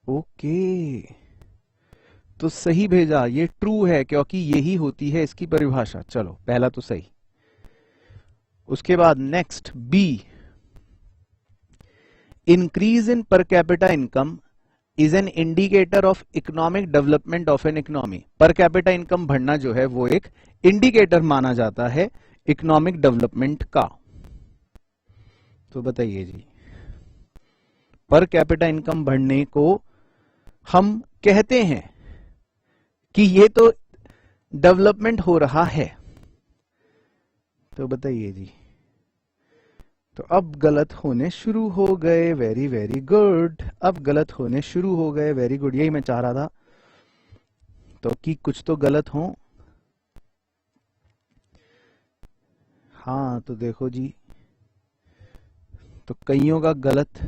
ओके तो सही भेजा, ये ट्रू है क्योंकि यही होती है इसकी परिभाषा। चलो पहला तो सही। उसके बाद next B, increase in per capita income is an indicator of economic development of an economy. Per capita income बढ़ना जो है वो एक इंडिकेटर माना जाता है इकोनॉमिक डेवलपमेंट का। तो बताइए जी, पर कैपिटा इनकम बढ़ने को हम कहते हैं कि ये तो डेवलपमेंट हो रहा है। तो बताइए जी। तो अब गलत होने शुरू हो गए, वेरी वेरी गुड। अब गलत होने शुरू हो गए, वेरी गुड, यही मैं चाह रहा था। तो कि कुछ तो गलत हो। हाँ तो देखो जी, तो कईयों का गलत।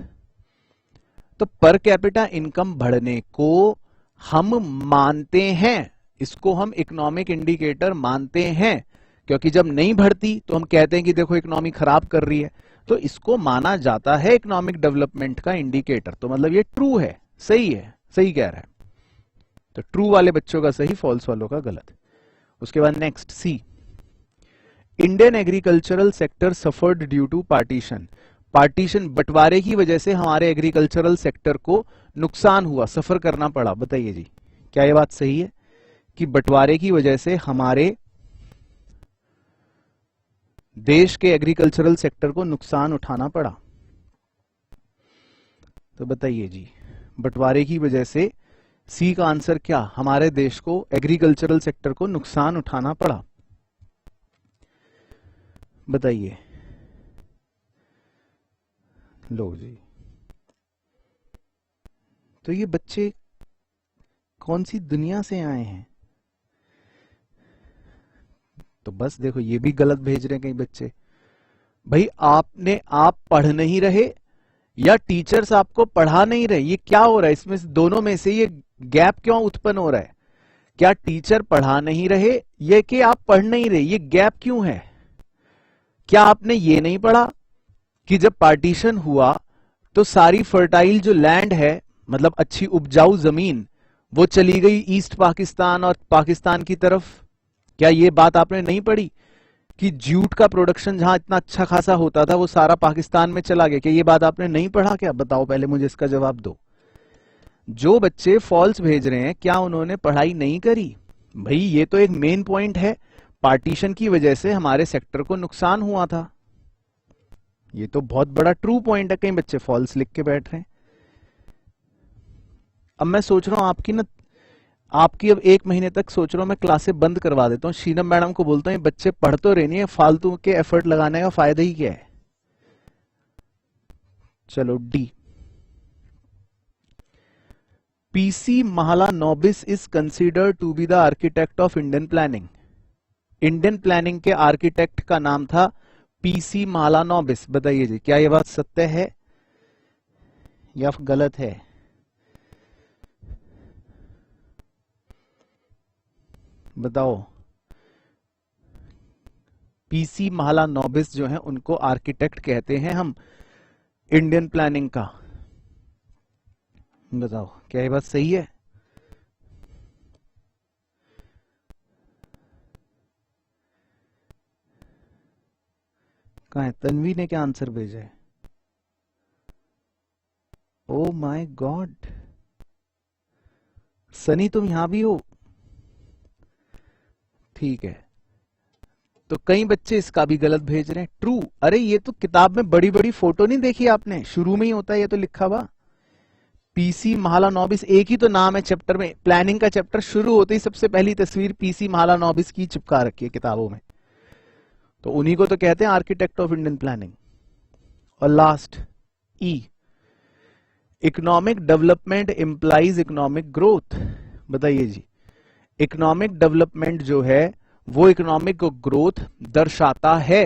तो पर कैपिटा इनकम बढ़ने को हम मानते हैं, इसको हम इकोनॉमिक इंडिकेटर मानते हैं, क्योंकि जब नहीं बढ़ती तो हम कहते हैं कि देखो इकोनॉमी खराब कर रही है, तो इसको माना जाता है इकोनॉमिक डेवलपमेंट का इंडिकेटर। तो मतलब ये ट्रू है, सही है, सही कह रहा है। तो ट्रू वाले बच्चों का सही, फॉल्स वालों का गलत। उसके बाद next C, Indian agricultural sector suffered due to partition. Partition, बंटवारे की वजह से हमारे एग्रीकल्चरल सेक्टर को नुकसान हुआ, सफर करना पड़ा। बताइए जी, क्या ये बात सही है कि बंटवारे की वजह से हमारे देश के एग्रीकल्चरल सेक्टर को नुकसान उठाना पड़ा? तो बताइए जी, बंटवारे की वजह से सी का आंसर क्या, हमारे देश को एग्रीकल्चरल सेक्टर को नुकसान उठाना पड़ा? बताइए। लो जी, तो ये बच्चे कौन सी दुनिया से आए हैं? तो बस देखो, ये भी गलत भेज रहे हैं कई बच्चे। भाई आप पढ़ नहीं रहे या टीचर्स आपको पढ़ा नहीं रहे, ये क्या हो रहा है? इसमें दोनों में से ये गैप क्यों उत्पन्न हो रहा है? क्या टीचर पढ़ा नहीं रहे, ये कि आप पढ़ नहीं रहे, ये गैप क्यों है? क्या आपने ये नहीं पढ़ा कि जब पार्टीशन हुआ तो सारी फर्टाइल जो लैंड है, मतलब अच्छी उपजाऊ जमीन, वो चली गई ईस्ट पाकिस्तान और पाकिस्तान की तरफ? क्या ये बात आपने नहीं पढ़ी कि जूट का प्रोडक्शन जहां इतना अच्छा खासा होता था वो सारा पाकिस्तान में चला गया? क्या ये बात आपने नहीं पढ़ा? क्या बताओ, पहले मुझे इसका जवाब दो। जो बच्चे फॉल्स भेज रहे हैं, क्या उन्होंने पढ़ाई नहीं करी? भाई ये तो एक मेन पॉइंट है, पार्टीशन की वजह से हमारे सेक्टर को नुकसान हुआ था। ये तो बहुत बड़ा ट्रू पॉइंट है, कई बच्चे फॉल्स लिख के बैठ रहे हैं। अब मैं सोच रहा हूं आपकी अब 1 महीने तक सोच रहा हूं मैं क्लासें बंद करवा देता हूं। शीनम मैडम को बोलता हूं बच्चे पढ़ तो रहे नहीं है, फालतू के एफर्ट लगाने का फायदा ही क्या है? चलो D, PC Mahalanobis is considered to be the architect of Indian planning. Indian planning के आर्किटेक्ट का नाम था पीसी महालानोबिस। बताइए जी, क्या यह बात सत्य है या गलत है? बताओ। पीसी महालानोबिस जो है उनको आर्किटेक्ट कहते हैं हम इंडियन प्लानिंग का। बताओ, क्या ये बात सही है? कहां है? तन्वी ने क्या आंसर भेजा है? ओ माय गॉड, सनी तुम यहां भी हो? ठीक है, तो कई बच्चे इसका भी गलत भेज रहे हैं। ट्रू, अरे ये तो किताब में बड़ी बड़ी फोटो नहीं देखी आपने? शुरू में ही होता है ये तो लिखा हुआ, पीसी महालानोबिस। एक ही तो नाम है चैप्टर में, प्लानिंग का चैप्टर शुरू होते ही सबसे पहली तस्वीर पीसी महालानोबिस की चिपका रखी है किताबों में, तो उन्हीं को तो कहते हैं आर्किटेक्ट ऑफ इंडियन प्लानिंग। और लास्ट ई, economic development implies economic growth. बताइए जी, इकोनॉमिक डेवलपमेंट जो है वो इकोनॉमिक ग्रोथ दर्शाता है,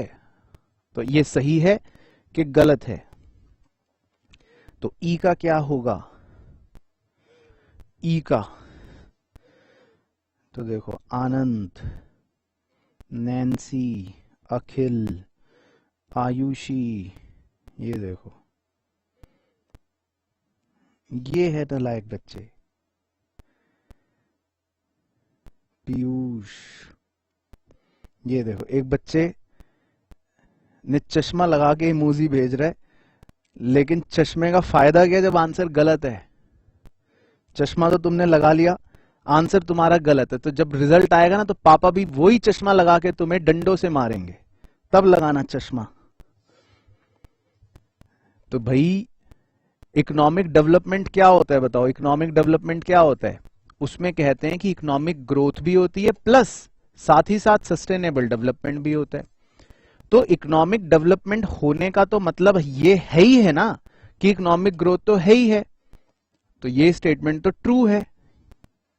तो ये सही है कि गलत है? तो ई का क्या होगा? ई का तो देखो, आनंद, नैन्सी, अखिल, आयुषी, ये देखो, ये है नालायक बच्चे। पीयूष, ये देखो, एक बच्चे ने चश्मा लगा के इमोजी भेज रहा है, लेकिन चश्मे का फायदा क्या जब आंसर गलत है? चश्मा तो तुमने लगा लिया, आंसर तुम्हारा गलत है, तो जब रिजल्ट आएगा ना तो पापा भी वही चश्मा लगा के तुम्हें डंडों से मारेंगे, तब लगाना चश्मा। तो भाई इकोनॉमिक डेवलपमेंट क्या होता है? बताओ, इकोनॉमिक डेवलपमेंट क्या होता है? उसमें कहते हैं कि इकोनॉमिक ग्रोथ भी होती है प्लस साथ ही साथ सस्टेनेबल डेवलपमेंट भी होता है। तो इकोनॉमिक डेवलपमेंट होने का तो मतलब ये है ही है ना कि इकोनॉमिक ग्रोथ तो है ही है, तो ये स्टेटमेंट तो ट्रू है।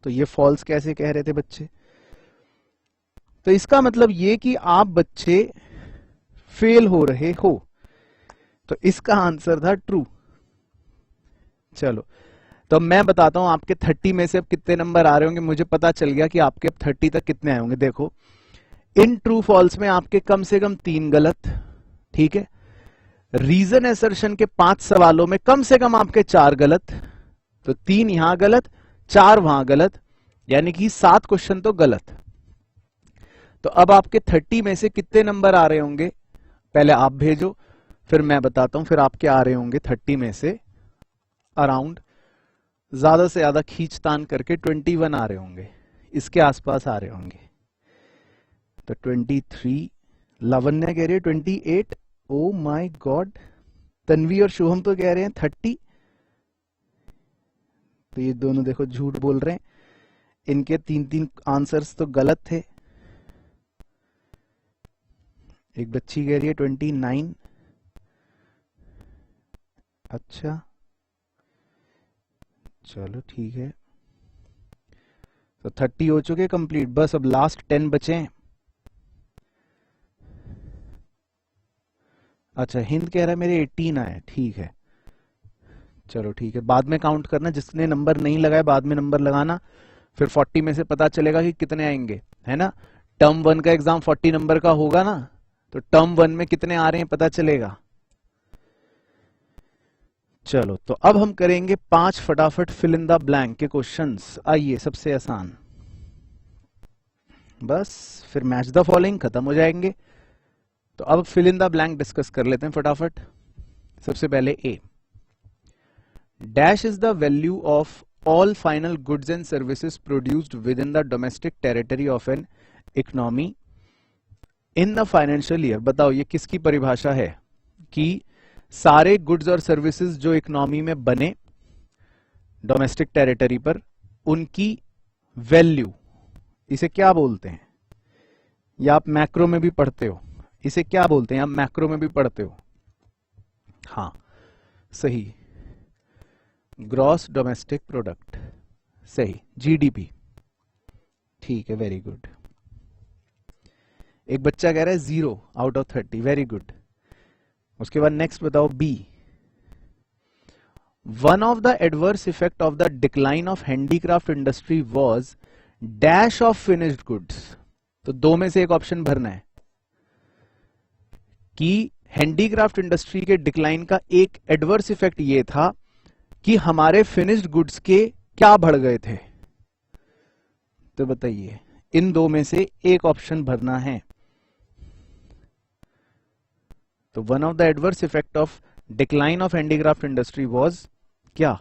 तो ये फॉल्स कैसे कह रहे थे बच्चे? तो इसका मतलब ये कि आप बच्चे फेल हो रहे हो। तो इसका आंसर था ट्रू। चलो, तो मैं बताता हूं आपके 30 में से अब कितने नंबर आ रहे होंगे। मुझे पता चल गया कि आपके अब 30 तक कितने आए होंगे। देखो, इन ट्रू फॉल्स में आपके कम से कम 3 गलत, ठीक है। रीजन एसर्शन के 5 सवालों में कम से कम आपके 4 गलत, तो 3 यहां गलत, 4 वहां गलत, यानी कि 7 क्वेश्चन तो गलत। तो अब आपके 30 में से कितने नंबर आ रहे होंगे, पहले आप भेजो, फिर मैं बताता हूं। फिर आपके आ रहे होंगे 30 में से अराउंड, ज्यादा से ज्यादा खींचतान करके 21 आ रहे होंगे, इसके आसपास आ रहे होंगे। तो 23, लावण्या कह रही है 28, ओ माय गॉड। तन्वी और शुभम तो कह रहे हैं 30। तो ये दोनों देखो झूठ बोल रहे हैं, इनके 3 आंसर्स तो गलत थे। एक बच्ची कह रही है 29। अच्छा, चलो ठीक है। तो 30 हो चुके कंप्लीट, बस अब लास्ट 10 बचे हैं। अच्छा, हिंद कह रहा है मेरे 18 आए, ठीक है। चलो ठीक है, बाद में काउंट करना, जिसने नंबर नहीं लगाए बाद में नंबर लगाना, फिर 40 में से पता चलेगा कि कितने आएंगे, है ना। टर्म 1 का एग्जाम 40 नंबर का होगा ना, तो टर्म 1 में कितने आ रहे हैं पता चलेगा। चलो, तो अब हम करेंगे 5 फटाफट फिल इन द ब्लैंक के क्वेश्चंस। आइए, सबसे आसान, बस फिर मैच द फॉलोइंग खत्म हो जाएंगे। तो अब fill in the blank discuss कर लेते हैं फटाफट। सबसे पहले A, dash is the value of all final goods and services produced within the domestic territory of an economy in the financial year. बताओ ये किसकी परिभाषा है कि सारे गुड्स और सर्विसेज जो इकोनॉमी में बने डोमेस्टिक टेरिटरी पर, उनकी वैल्यू, इसे क्या बोलते हैं। या आप मैक्रो में भी पढ़ते हो, इसे क्या बोलते हैं, आप मैक्रो में भी पढ़ते हो। हाँ सही, ग्रॉस डोमेस्टिक प्रोडक्ट, सही, जीडीपी, ठीक है, वेरी गुड। एक बच्चा कह रहा है 0 आउट ऑफ 30, वेरी गुड। उसके बाद नेक्स्ट बताओ B, one of the adverse effect of the decline of handicraft industry was dash of finished goods. तो 2 में से एक ऑप्शन भरना है कि हैंडीक्राफ्ट इंडस्ट्री के डिक्लाइन का एक एडवर्स इफेक्ट ये था कि हमारे फिनिश्ड गुड्स के क्या बढ़ गए थे। तो बताइए, इन 2 में से एक ऑप्शन भरना है। तो one of the adverse effect of decline of handicraft industry was क्या।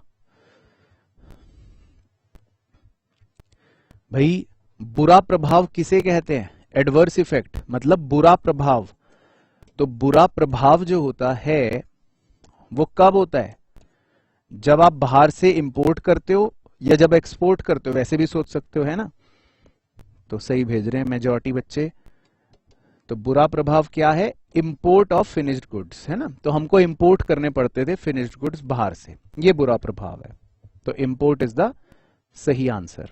भाई, बुरा प्रभाव किसे कहते हैं, एडवर्स इफेक्ट मतलब बुरा प्रभाव। तो बुरा प्रभाव जो होता है वो कब होता है, जब आप बाहर से इंपोर्ट करते हो या जब एक्सपोर्ट करते हो, वैसे भी सोच सकते हो, है ना। तो सही भेज रहे हैं मेजॉरिटी बच्चे। तो बुरा प्रभाव क्या है, इंपोर्ट ऑफ फिनिश्ड गुड्स, है ना। तो हमको इंपोर्ट करने पड़ते थे फिनिश्ड गुड्स बाहर से, ये बुरा प्रभाव है। तो इंपोर्ट इज द सही आंसर।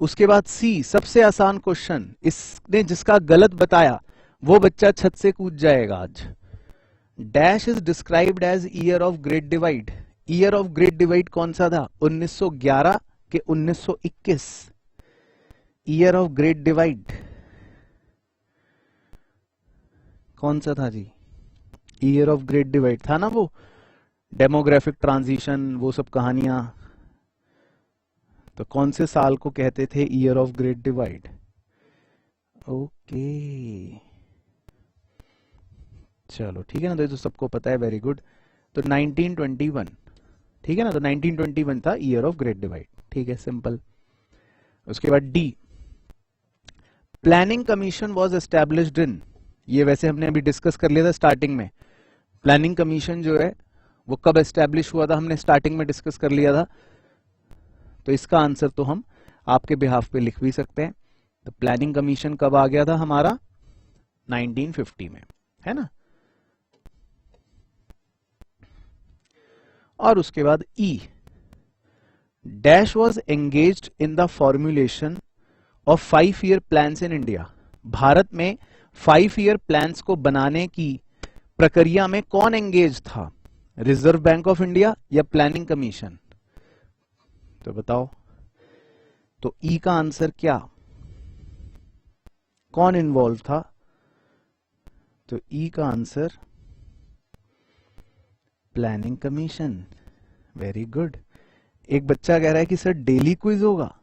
उसके बाद सी, सबसे आसान क्वेश्चन, इसने जिसका गलत बताया वो बच्चा छत से कूद जाएगा आज। Dash is described as year of great divide. Year of great divide कौन सा था, 1911 के 1921। ईयर ऑफ ग्रेट डिवाइड कौन सा था जी, ईयर ऑफ ग्रेट डिवाइड था ना वो, डेमोग्राफिक ट्रांजिशन, वो सब कहानियां। तो कौन से साल को कहते थे year of great divide. Okay, चलो ठीक है ना, तो ये तो सबको पता है, वेरी गुड। तो 1921, ठीक है ना, तो 1921 था ईयर ऑफ ग्रेट डिवाइड, ठीक है, सिंपल। उसके बाद D, planning commission was established in, ये वैसे हमने अभी डिस्कस कर लिया था स्टार्टिंग में। प्लानिंग कमीशन जो है वो कब एस्टैब्लिश हुआ था, हमने स्टार्टिंग में डिस्कस कर लिया था। तो इसका आंसर तो हम आपके बिहाफ पे लिख भी सकते हैं। तो प्लानिंग कमीशन कब आ गया था हमारा, 1950 में, है ना। और उसके बाद E, dash was engaged in the formulation of 5 year plans in India. Bharat में 5 ईयर प्लान्स को बनाने की प्रक्रिया में कौन एंगेज था, रिजर्व बैंक ऑफ इंडिया या प्लानिंग कमीशन? तो बताओ, तो ई का आंसर क्या, कौन इन्वॉल्व था? तो ई का answer planning commission. Very good. एक बच्चा कह रहा है कि सर डेली क्विज होगा।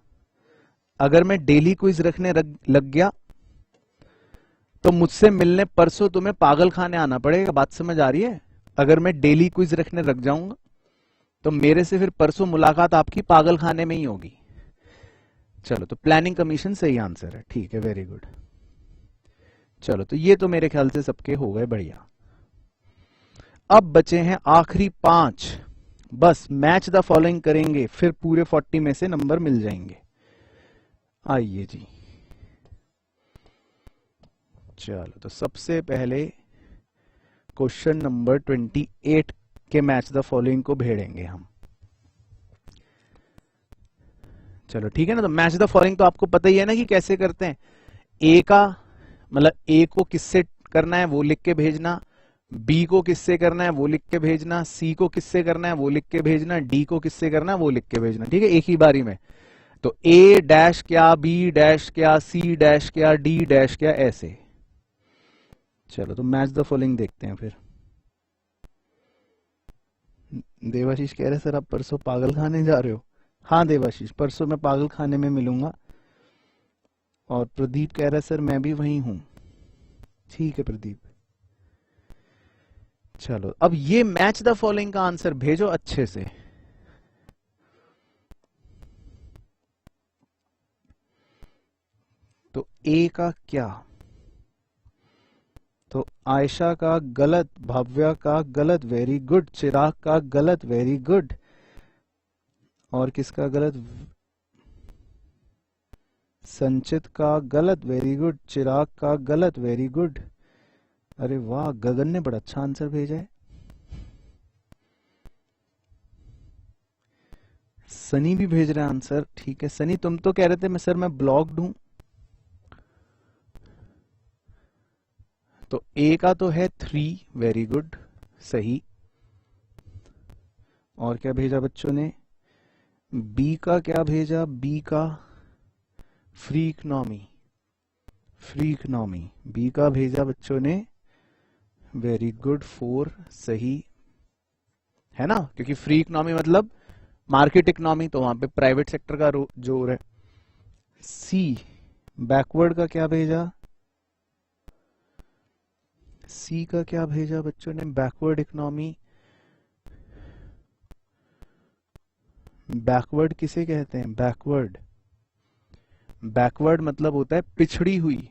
अगर मैं डेली क्विज रखने लग गया तो मुझसे मिलने परसों तुम्हें पागल खाने आना पड़ेगा। बात समझ आ रही है? अगर मैं डेली क्विज रखने लग जाऊंगा तो मेरे से फिर परसों मुलाकात आपकी पागल खाने में ही होगी। चलो, तो प्लानिंग कमीशन सही आंसर है। ठीक है, वेरी गुड। चलो, तो ये तो मेरे ख्याल से सबके हो गए बढ़िया। अब बचे हैं आखिरी 5। बस मैच द फॉलोइंग करेंगे, फिर पूरे 40 में से नंबर मिल जाएंगे। आइए जी, चलो, तो सबसे पहले क्वेश्चन नंबर 28 के मैच द फॉलोइंग को भेड़ेंगे हम। चलो ठीक है ना। तो मैच द फॉलोइंग तो आपको पता ही है ना कि कैसे करते हैं। ए का मतलब ए को किससे करना है वो लिख के भेजना, बी को किससे करना है वो लिख के भेजना, सी को किससे करना है वो लिख के भेजना, डी को किससे करना है वो लिख के भेजना। ठीक है, एक ही बारी में। तो ए डैश क्या, बी डैश क्या, सी डैश क्या, डी डैश क्या, ऐसे। चलो, तो मैच द फॉलोइंग देखते हैं फिर। देवाशीष कह रहे सर आप परसों पागल खाने जा रहे हो? हाँ देवाशीष, परसों मैं पागल खाने में मिलूंगा। और प्रदीप कह रहा है सर मैं भी वहीं हूं। ठीक है प्रदीप। चलो, अब ये मैच द फॉलोइंग का आंसर भेजो अच्छे से। तो ए का क्या? तो आयशा का गलत, भव्या का गलत, वेरी गुड। चिराग का गलत, वेरी गुड। और किसका गलत? संचित का गलत, वेरी गुड। चिराग का गलत, वेरी गुड। अरे वाह, गगन ने बड़ा अच्छा आंसर भेजा है। सनी भी भेज रहे हैं आंसर। ठीक है सनी, तुम तो कह रहे थे मैं सर मैं ब्लॉग्ड हूं। तो ए का तो है 3, वेरी गुड, सही। और क्या भेजा बच्चों ने? बी का क्या भेजा? बी का free economy, free economy B का भेजा बच्चों ने। वेरी गुड, 4 सही है ना, क्योंकि फ्री इकोनॉमी मतलब मार्केट इकोनॉमी, तो वहां पे प्राइवेट सेक्टर का जोर है। सी बैकवर्ड का क्या भेजा? सी का क्या भेजा बच्चों ने? Backward economy. बैकवर्ड किसे कहते हैं? बैकवर्ड, बैकवर्ड मतलब होता है पिछड़ी हुई।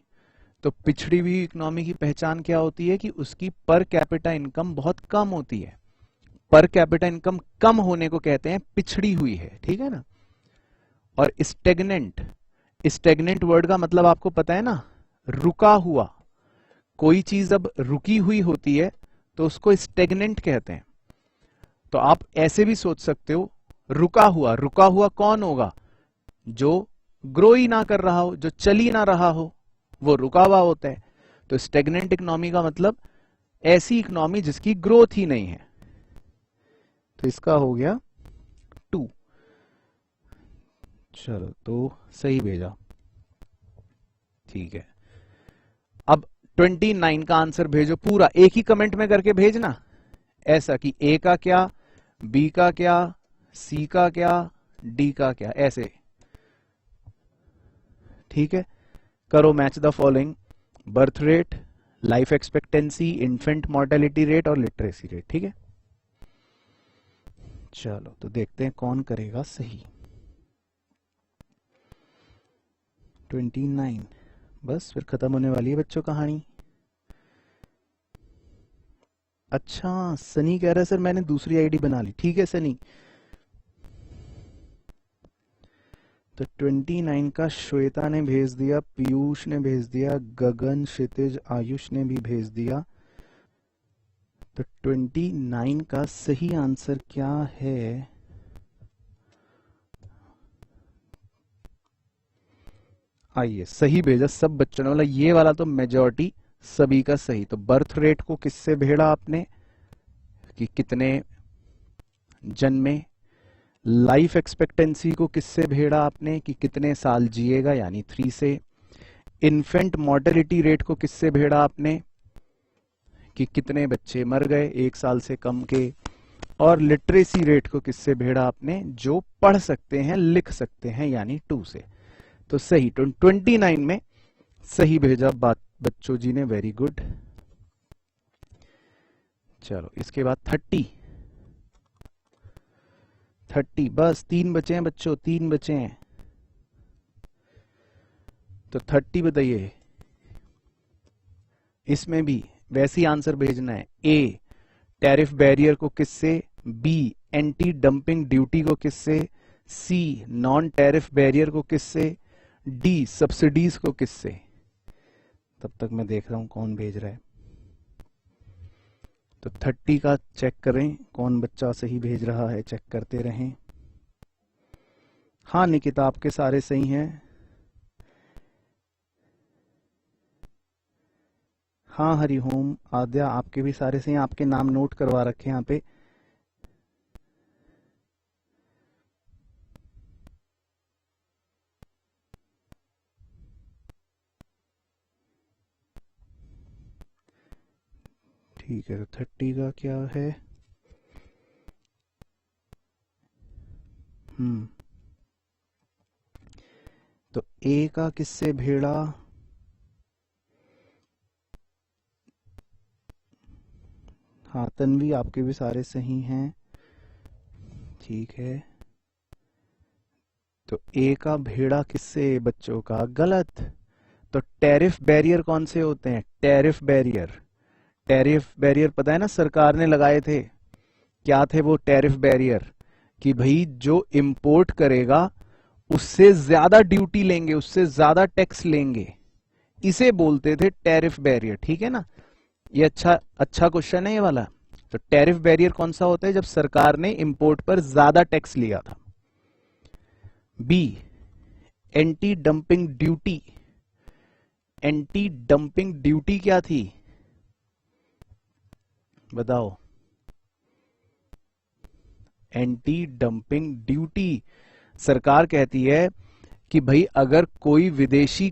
तो पिछड़ी हुई इकोनॉमी की पहचान क्या होती है कि उसकी पर कैपिटा इनकम बहुत कम होती है। पर कैपिटा इनकम कम होने को कहते हैं पिछड़ी हुई है। ठीक है ना। और स्टेगनेंट, स्टेगनेंट वर्ड का मतलब आपको पता है ना, रुका हुआ। कोई चीज अब रुकी हुई होती है तो उसको स्टेगनेंट कहते हैं। तो आप ऐसे भी सोच सकते हो, रुका हुआ, रुका हुआ कौन होगा? जो ग्रो ही ना कर रहा हो, जो चल ही ना रहा हो, वो रुका हुआ होता है। तो स्टेगनेंट इकोनॉमी का मतलब ऐसी इकोनॉमी जिसकी ग्रोथ ही नहीं है। तो इसका हो गया 2। चलो, तो सही भेजा। ठीक है, अब 29 का आंसर भेजो पूरा, एक ही कमेंट में करके भेजना। ऐसा कि ए का क्या, बी का क्या, सी का क्या, डी का क्या, ऐसे। ठीक है, करो match the following: birth rate, life expectancy, infant mortality rate और लिटरेसी रेट। ठीक है, चलो तो देखते हैं कौन करेगा सही। 29, बस फिर खत्म होने वाली है बच्चों कहानी। अच्छा, सनी कह रहा है सर मैंने दूसरी आईडी बना ली। ठीक है सनी, तो 29 का श्वेता ने भेज दिया, पीयूष ने भेज दिया, गगन, क्षितिज, आयुष ने भी भेज दिया। तो 29 का सही आंसर क्या है? आइए, सही भेजा सब बच्चों ने, मतलब ये वाला तो मेजॉरिटी सभी का सही। तो बर्थ रेट को किससे भेड़ा आपने कि कितने जन्मे, लाइफ एक्सपेक्टेंसी को किससे भेड़ा आपने कि कितने साल जिएगा यानी 3 से, इन्फेंट मॉर्टेलिटी रेट को किससे भेड़ा आपने कि कितने बच्चे मर गए 1 साल से कम के, और लिटरेसी रेट को किससे भेड़ा आपने जो पढ़ सकते हैं लिख सकते हैं यानी 2 से। तो सही 29 में सही भेजा बात बच्चों जी ने, वेरी गुड। चलो इसके बाद 30 बस 3 बचे हैं बच्चों, 3 बचे हैं। तो 30 बताइए, इसमें भी वैसी आंसर भेजना है। ए टैरिफ बैरियर को किससे, बी एंटी डंपिंग ड्यूटी को किससे, सी नॉन टैरिफ बैरियर को किससे, डी सब्सिडीज को किससे। तब तक मैं देख रहा हूं कौन भेज रहा है। तो 30 का चेक करें कौन बच्चा सही भेज रहा है, चेक करते रहें। हाँ निकिता आपके सारे सही हैं। हाँ हरिओम आद्या आपके भी सारे सही हैं, आपके नाम नोट करवा रखे हैं यहाँ पे। ठीक है, तो 30 का क्या है, तो ए का किससे भेड़ा, हाँ तन्वी आपके भी सारे सही हैं, ठीक है। तो ए का भेड़ा किससे बच्चों का, गलत। तो टैरिफ बैरियर कौन से होते हैं, टैरिफ बैरियर, टैरिफ बैरियर पता है ना सरकार ने लगाए थे, क्या थे वो टैरिफ बैरियर कि भाई जो इंपोर्ट करेगा उससे ज्यादा ड्यूटी लेंगे, उससे ज्यादा टैक्स लेंगे, इसे बोलते थे टैरिफ बैरियर, ठीक है ना। ये अच्छा क्वेश्चन है ये वाला। तो टैरिफ बैरियर कौन सा होता है, जब सरकार ने इंपोर्ट पर ज्यादा टैक्स लिया था। B anti dumping duty, anti dumping duty क्या थी बताओ, एंटी डंपिंग ड्यूटी सरकार कहती है कि भाई अगर कोई विदेशी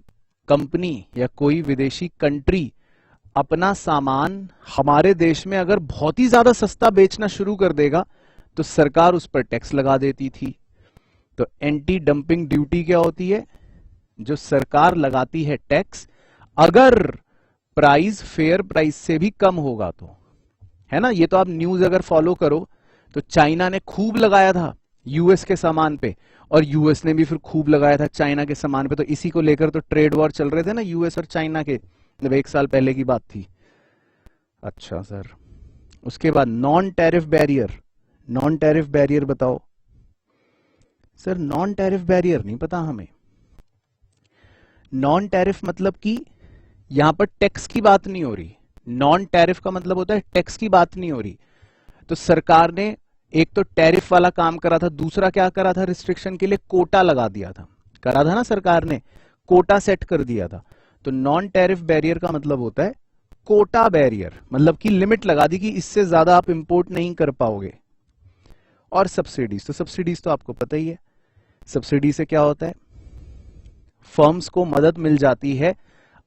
कंपनी या कोई विदेशी कंट्री अपना सामान हमारे देश में अगर बहुत ही ज्यादा सस्ता बेचना शुरू कर देगा तो सरकार उस पर टैक्स लगा देती थी। तो एंटी डंपिंग ड्यूटी क्या होती है, जो सरकार लगाती है टैक्स अगर प्राइस फेयर प्राइस से भी कम होगा तो, है ना। ये तो आप न्यूज अगर फॉलो करो तो चाइना ने खूब लगाया था यूएस के सामान पे, और यूएस ने भी फिर खूब लगाया था चाइना के सामान पे। तो इसी को लेकर तो ट्रेड वॉर चल रहे थे ना यूएस और चाइना के, जब 1 साल पहले की बात थी। अच्छा सर, उसके बाद non tariff barrier, non tariff barrier बताओ सर। नॉन टैरिफ बैरियर नहीं पता हमें। नॉन टैरिफ मतलब कि यहां पर टैक्स की बात नहीं हो रही, नॉन टैरिफ का मतलब होता है टैक्स की बात नहीं हो रही। तो सरकार ने एक तो टैरिफ वाला काम करा था, दूसरा क्या करा था, रिस्ट्रिक्शन के लिए कोटा लगा दिया था, करा था ना सरकार ने, कोटा सेट कर दिया था। तो नॉन टैरिफ बैरियर का मतलब होता है कोटा बैरियर, मतलब कि लिमिट लगा दी कि इससे ज्यादा आप इंपोर्ट नहीं कर पाओगे। और सब्सिडीज, तो सब्सिडीज तो आपको पता ही है, सब्सिडी से क्या होता है, फर्म्स को मदद मिल जाती है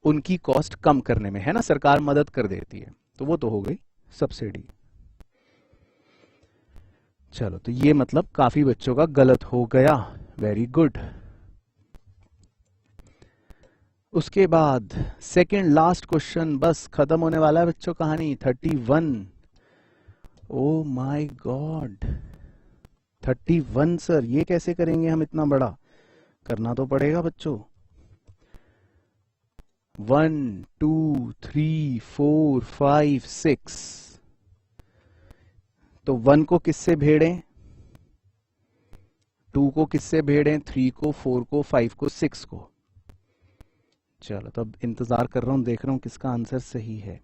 उनकी कॉस्ट कम करने में, है ना, सरकार मदद कर देती है, तो वो तो हो गई सब्सिडी। चलो तो ये मतलब काफी बच्चों का गलत हो गया, वेरी गुड। उसके बाद सेकंड लास्ट क्वेश्चन, बस खत्म होने वाला है बच्चों कहानी। 31, ओ माय गॉड 31 सर, ये कैसे करेंगे हम, इतना बड़ा करना तो पड़ेगा बच्चों। 1 2 3 4 5 6, तो 1 को किससे भेड़ें, 2 को किससे भेड़ें, 3 को, 4 को, 5 को, 6 को। चलो तो अब इंतजार कर रहा हूं, देख रहा हूं किसका आंसर सही है।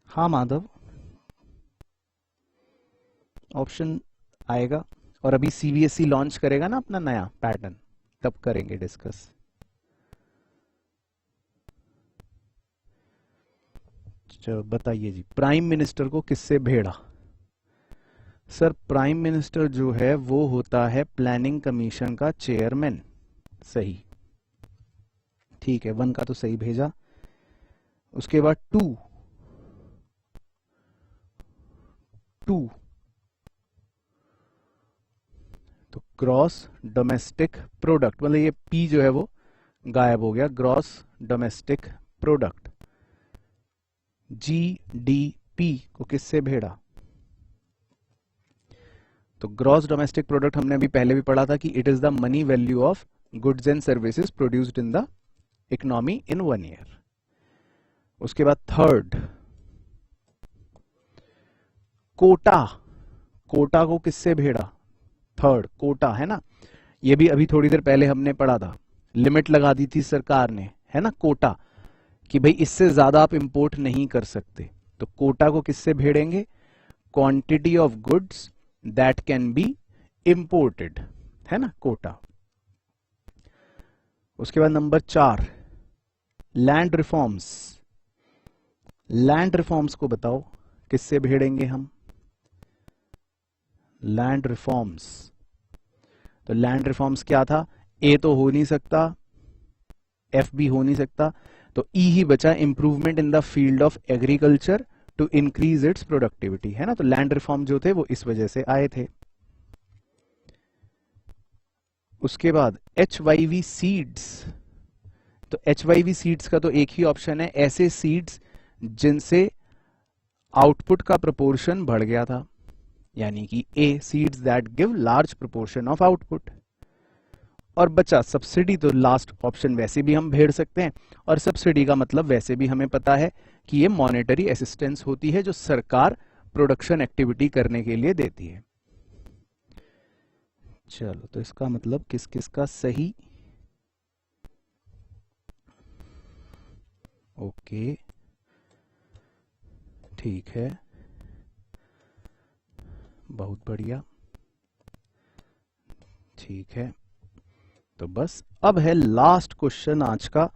हाँ माधव, ऑप्शन आएगा, और अभी सीबीएसई लॉन्च करेगा ना अपना नया पैटर्न, तब करेंगे डिस्कस। चलो बताइए जी, प्राइम मिनिस्टर को किससे भेड़ा? सर प्राइम मिनिस्टर जो है वो होता है प्लानिंग कमीशन का चेयरमैन। सही, ठीक है, 1 का तो सही भेजा। उसके बाद 2 तो ग्रॉस डोमेस्टिक प्रोडक्ट, मतलब ये पी जो है वो गायब हो गया, ग्रॉस डोमेस्टिक प्रोडक्ट। जीडीपी को किससे भेड़ा? तो ग्रॉस डोमेस्टिक प्रोडक्ट हमने अभी पहले भी पढ़ा था कि it is the money value of goods and services produced in the economy in 1 year. उसके बाद 3 कोटा, कोटा को किससे भेड़ा? 3 कोटा है ना, ये भी अभी थोड़ी देर पहले हमने पढ़ा था, लिमिट लगा दी थी सरकार ने, है ना, कोटा, कि भाई इससे ज्यादा आप इंपोर्ट नहीं कर सकते। तो कोटा को किससे भेड़ेंगे? Quantity of goods that can be imported, है ना, कोटा। उसके बाद number 4 land reforms. Land reforms को बताओ किससे भेड़ेंगे हम? लैंड रिफॉर्म्स, तो लैंड रिफॉर्म्स क्या था? ए तो हो नहीं सकता, एफ भी हो नहीं सकता, तो ई ही बचा, improvement in the field of agriculture to increase its productivity, है ना। तो लैंड रिफॉर्म जो थे वो इस वजह से आए थे। उसके बाद HYV सीड्स, तो HYV सीड्स का तो एक ही ऑप्शन है, ऐसे सीड्स जिनसे आउटपुट का प्रोपोर्शन बढ़ गया था, यानी कि A seeds that give large proportion of output. और बचा सब्सिडी, तो लास्ट ऑप्शन वैसे भी हम भेड़ सकते हैं, और सब्सिडी का मतलब वैसे भी हमें पता है कि ये मॉनेटरी असिस्टेंस होती है जो सरकार प्रोडक्शन एक्टिविटी करने के लिए देती है। चलो, तो इसका मतलब किस किस का सही? ओके, ठीक है, बहुत बढ़िया, ठीक है। तो बस अब है लास्ट क्वेश्चन आज का,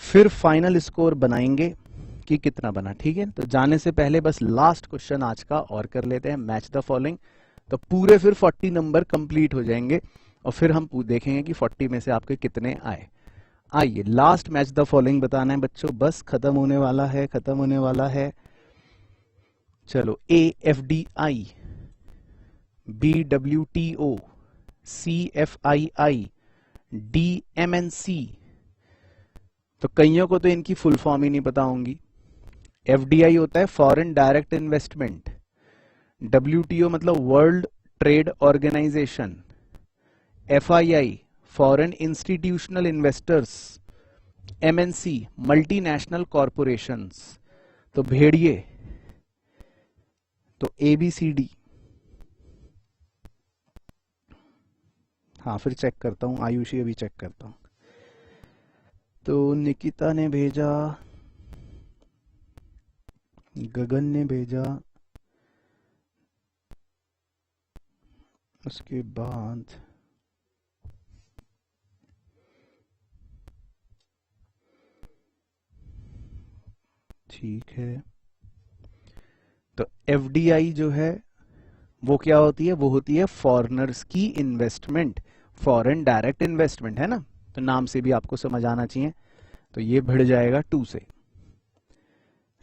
फिर फाइनल स्कोर बनाएंगे कि कितना बना, ठीक है। तो जाने से पहले बस लास्ट क्वेश्चन आज का और कर लेते हैं, मैच द फॉलोइंग। तो पूरे फिर 40 नंबर कंप्लीट हो जाएंगे और फिर हम देखेंगे कि 40 में से आपके कितने आए। आइए, लास्ट मैच द फॉलोइंग बताना है बच्चों, बस खत्म होने वाला है, खत्म होने वाला है। चलो, AFDI, BWTO, CFII, DMNC, तो कईयों को तो इनकी फुल फॉर्म ही नहीं पता होंगी। FDI होता है फॉरेन डायरेक्ट इन्वेस्टमेंट, WTO मतलब world trade organisation, FII foreign institutional investors, MNC multinational corporations. तो भेड़िए, तो ABCD, हाँ फिर चेक करता हूं, आयुषी अभी चेक करता हूं। तो निकिता ने भेजा, गगन ने भेजा, उसके बाद ठीक है। तो FDI जो है वो क्या होती है? वो होती है फॉरेनर्स की इन्वेस्टमेंट, फॉरेन डायरेक्ट इन्वेस्टमेंट, है ना। तो नाम से भी आपको समझ आना चाहिए। तो ये भिड़ जाएगा 2 से,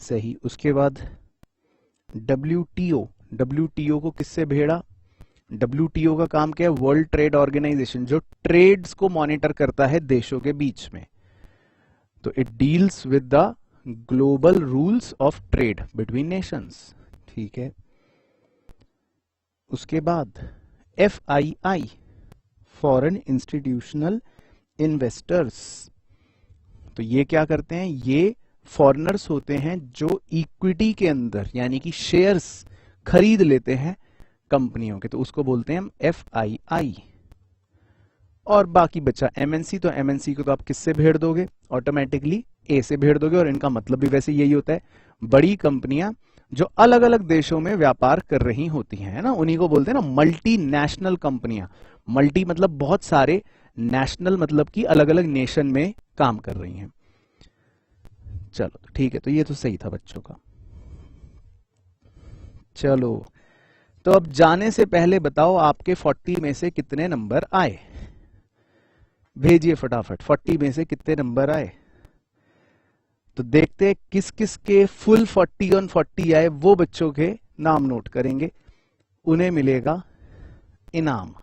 सही। उसके बाद WTO, WTO को किससे भेड़ा? WTO का काम क्या है? वर्ल्ड ट्रेड ऑर्गेनाइजेशन, जो ट्रेड्स को मॉनिटर करता है देशों के बीच में। तो it deals with the global rules of trade between Nations, ठीक है। उसके बाद FII, फॉरेन इंस्टीट्यूशनल इन्वेस्टर्स, तो ये क्या करते हैं? ये फॉरेनर्स होते हैं जो इक्विटी के अंदर यानी कि शेयर्स खरीद लेते हैं कंपनियों के, तो उसको बोलते हैं हम FII। और बाकी बचा MNC, तो MNC को तो आप किससे भेड़ दोगे? ऑटोमेटिकली A से भेड़ दोगे, और इनका मतलब भी वैसे यही होता है, बड़ी कंपनियां जो अलग अलग देशों में व्यापार कर रही होती हैं, है ना, उन्हीं को बोलते हैं ना मल्टी नेशनल कंपनियां। मल्टी मतलब बहुत सारे, नेशनल मतलब कि अलग अलग नेशन में काम कर रही हैं। चलो ठीक है, तो ये तो सही था बच्चों का। चलो, तो अब जाने से पहले बताओ आपके 40 में से कितने नंबर आए। भेजिए फटाफट, 40 में से कितने नंबर आए। तो देखते हैं किस किस के फुल 40 ऑन 40 आए, वो बच्चों के नाम नोट करेंगे, उन्हें मिलेगा इनाम।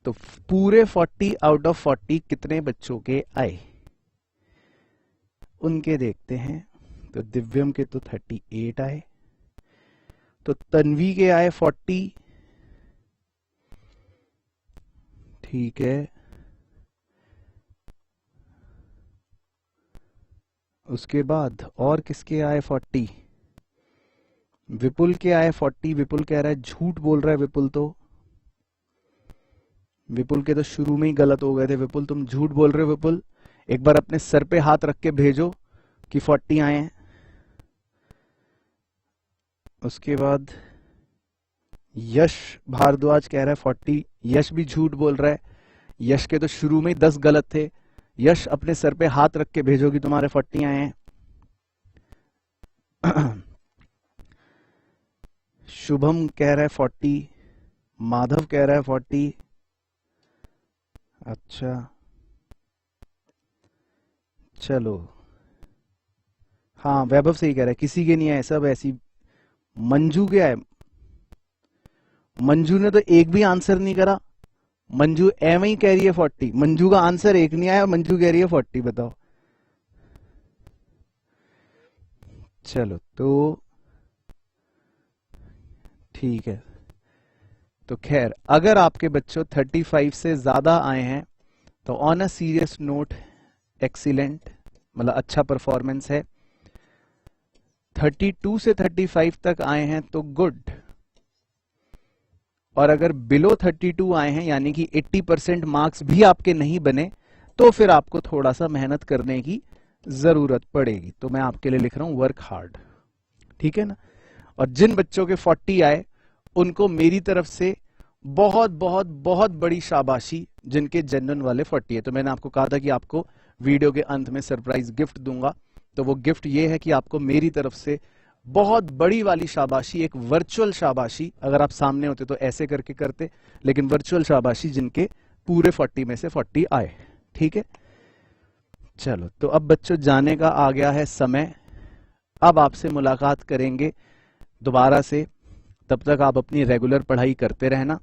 तो पूरे 40 आउट ऑफ 40 कितने बच्चों के आए उनके देखते हैं। तो दिव्यम के तो 38 आए, तो तन्वी के आए 40, ठीक है। उसके बाद और किसके आए 40, विपुल के आए 40। विपुल कह रहा है, झूठ बोल रहा है विपुल, तो विपुल के तो शुरू में ही गलत हो गए थे। विपुल तुम झूठ बोल रहे हो। विपुल एक बार अपने सर पे हाथ रख के भेजो कि 40 आए हैं। उसके बाद यश भारद्वाज कह रहा है 40, यश भी झूठ बोल रहा है। यश के तो शुरू में ही 10 गलत थे। यश अपने सर पे हाथ रख के भेजो कि तुम्हारे 40 आए हैं। शुभम कह रहा है 40, माधव कह रहा है 40, अच्छा चलो, हाँ वैभव सही कह रहा है, किसी के नहीं आए, सब ऐसी। मंजू के आए, मंजू ने तो एक भी आंसर नहीं करा। मंजू एम ही कह रही है 40, मंजू का आंसर एक नहीं आया, मंजू कह रही है 40, बताओ। चलो तो ठीक है, तो खैर अगर आपके बच्चों 35 से ज्यादा आए हैं तो on a serious note excellent, मतलब अच्छा परफॉर्मेंस है। 32 से 35 तक आए हैं तो गुड। और अगर बिलो 32 आए हैं, यानी कि 80% मार्क्स भी आपके नहीं बने, तो फिर आपको थोड़ा सा मेहनत करने की जरूरत पड़ेगी। तो मैं आपके लिए लिख रहा हूं वर्क हार्ड, ठीक है ना। और जिन बच्चों के 40 आए उनको मेरी तरफ से बहुत बहुत बहुत बड़ी शाबाशी, जिनके जनरल वाले 40 है। तो मैंने आपको कहा था कि आपको वीडियो के अंत में सरप्राइज गिफ्ट दूंगा, तो वो गिफ्ट ये है कि आपको मेरी तरफ से बहुत बड़ी वाली शाबाशी, एक वर्चुअल शाबाशी। अगर आप सामने होते तो ऐसे करके करते, लेकिन वर्चुअल शाबाशी जिनके पूरे 40 में से 40 आए, ठीक है। चलो, तो अब बच्चों जाने का आ गया है समय। अब आपसे मुलाकात करेंगे दोबारा से, तब तक आप अपनी रेगुलर पढ़ाई करते रहना,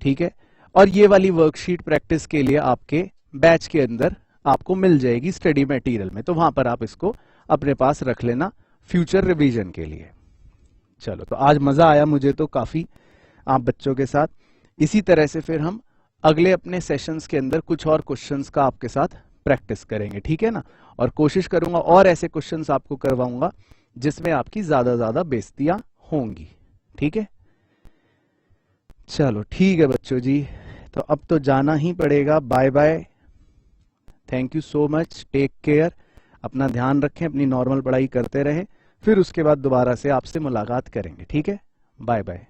ठीक है। और ये वाली वर्कशीट प्रैक्टिस के लिए आपके बैच के अंदर आपको मिल जाएगी स्टडी मटेरियल में, तो वहां पर आप इसको अपने पास रख लेना फ्यूचर रिवीजन के लिए। चलो, तो आज मजा आया मुझे तो काफी आप बच्चों के साथ। इसी तरह से फिर हम अगले अपने सेशंस के अंदर कुछ और क्वेश्चंस का आपके साथ प्रैक्टिस करेंगे, ठीक है ना। और कोशिश करूंगा और ऐसे क्वेश्चंस आपको करवाऊंगा जिसमें आपकी ज्यादा बेइज्जतियां होंगी, ठीक है। चलो ठीक है बच्चों जी, तो अब तो जाना ही पड़ेगा। Bye bye, thank you so much, take care, अपना ध्यान रखें, अपनी नॉर्मल पढ़ाई करते रहें। फिर उसके बाद दोबारा से आपसे मुलाकात करेंगे, ठीक है। Bye bye.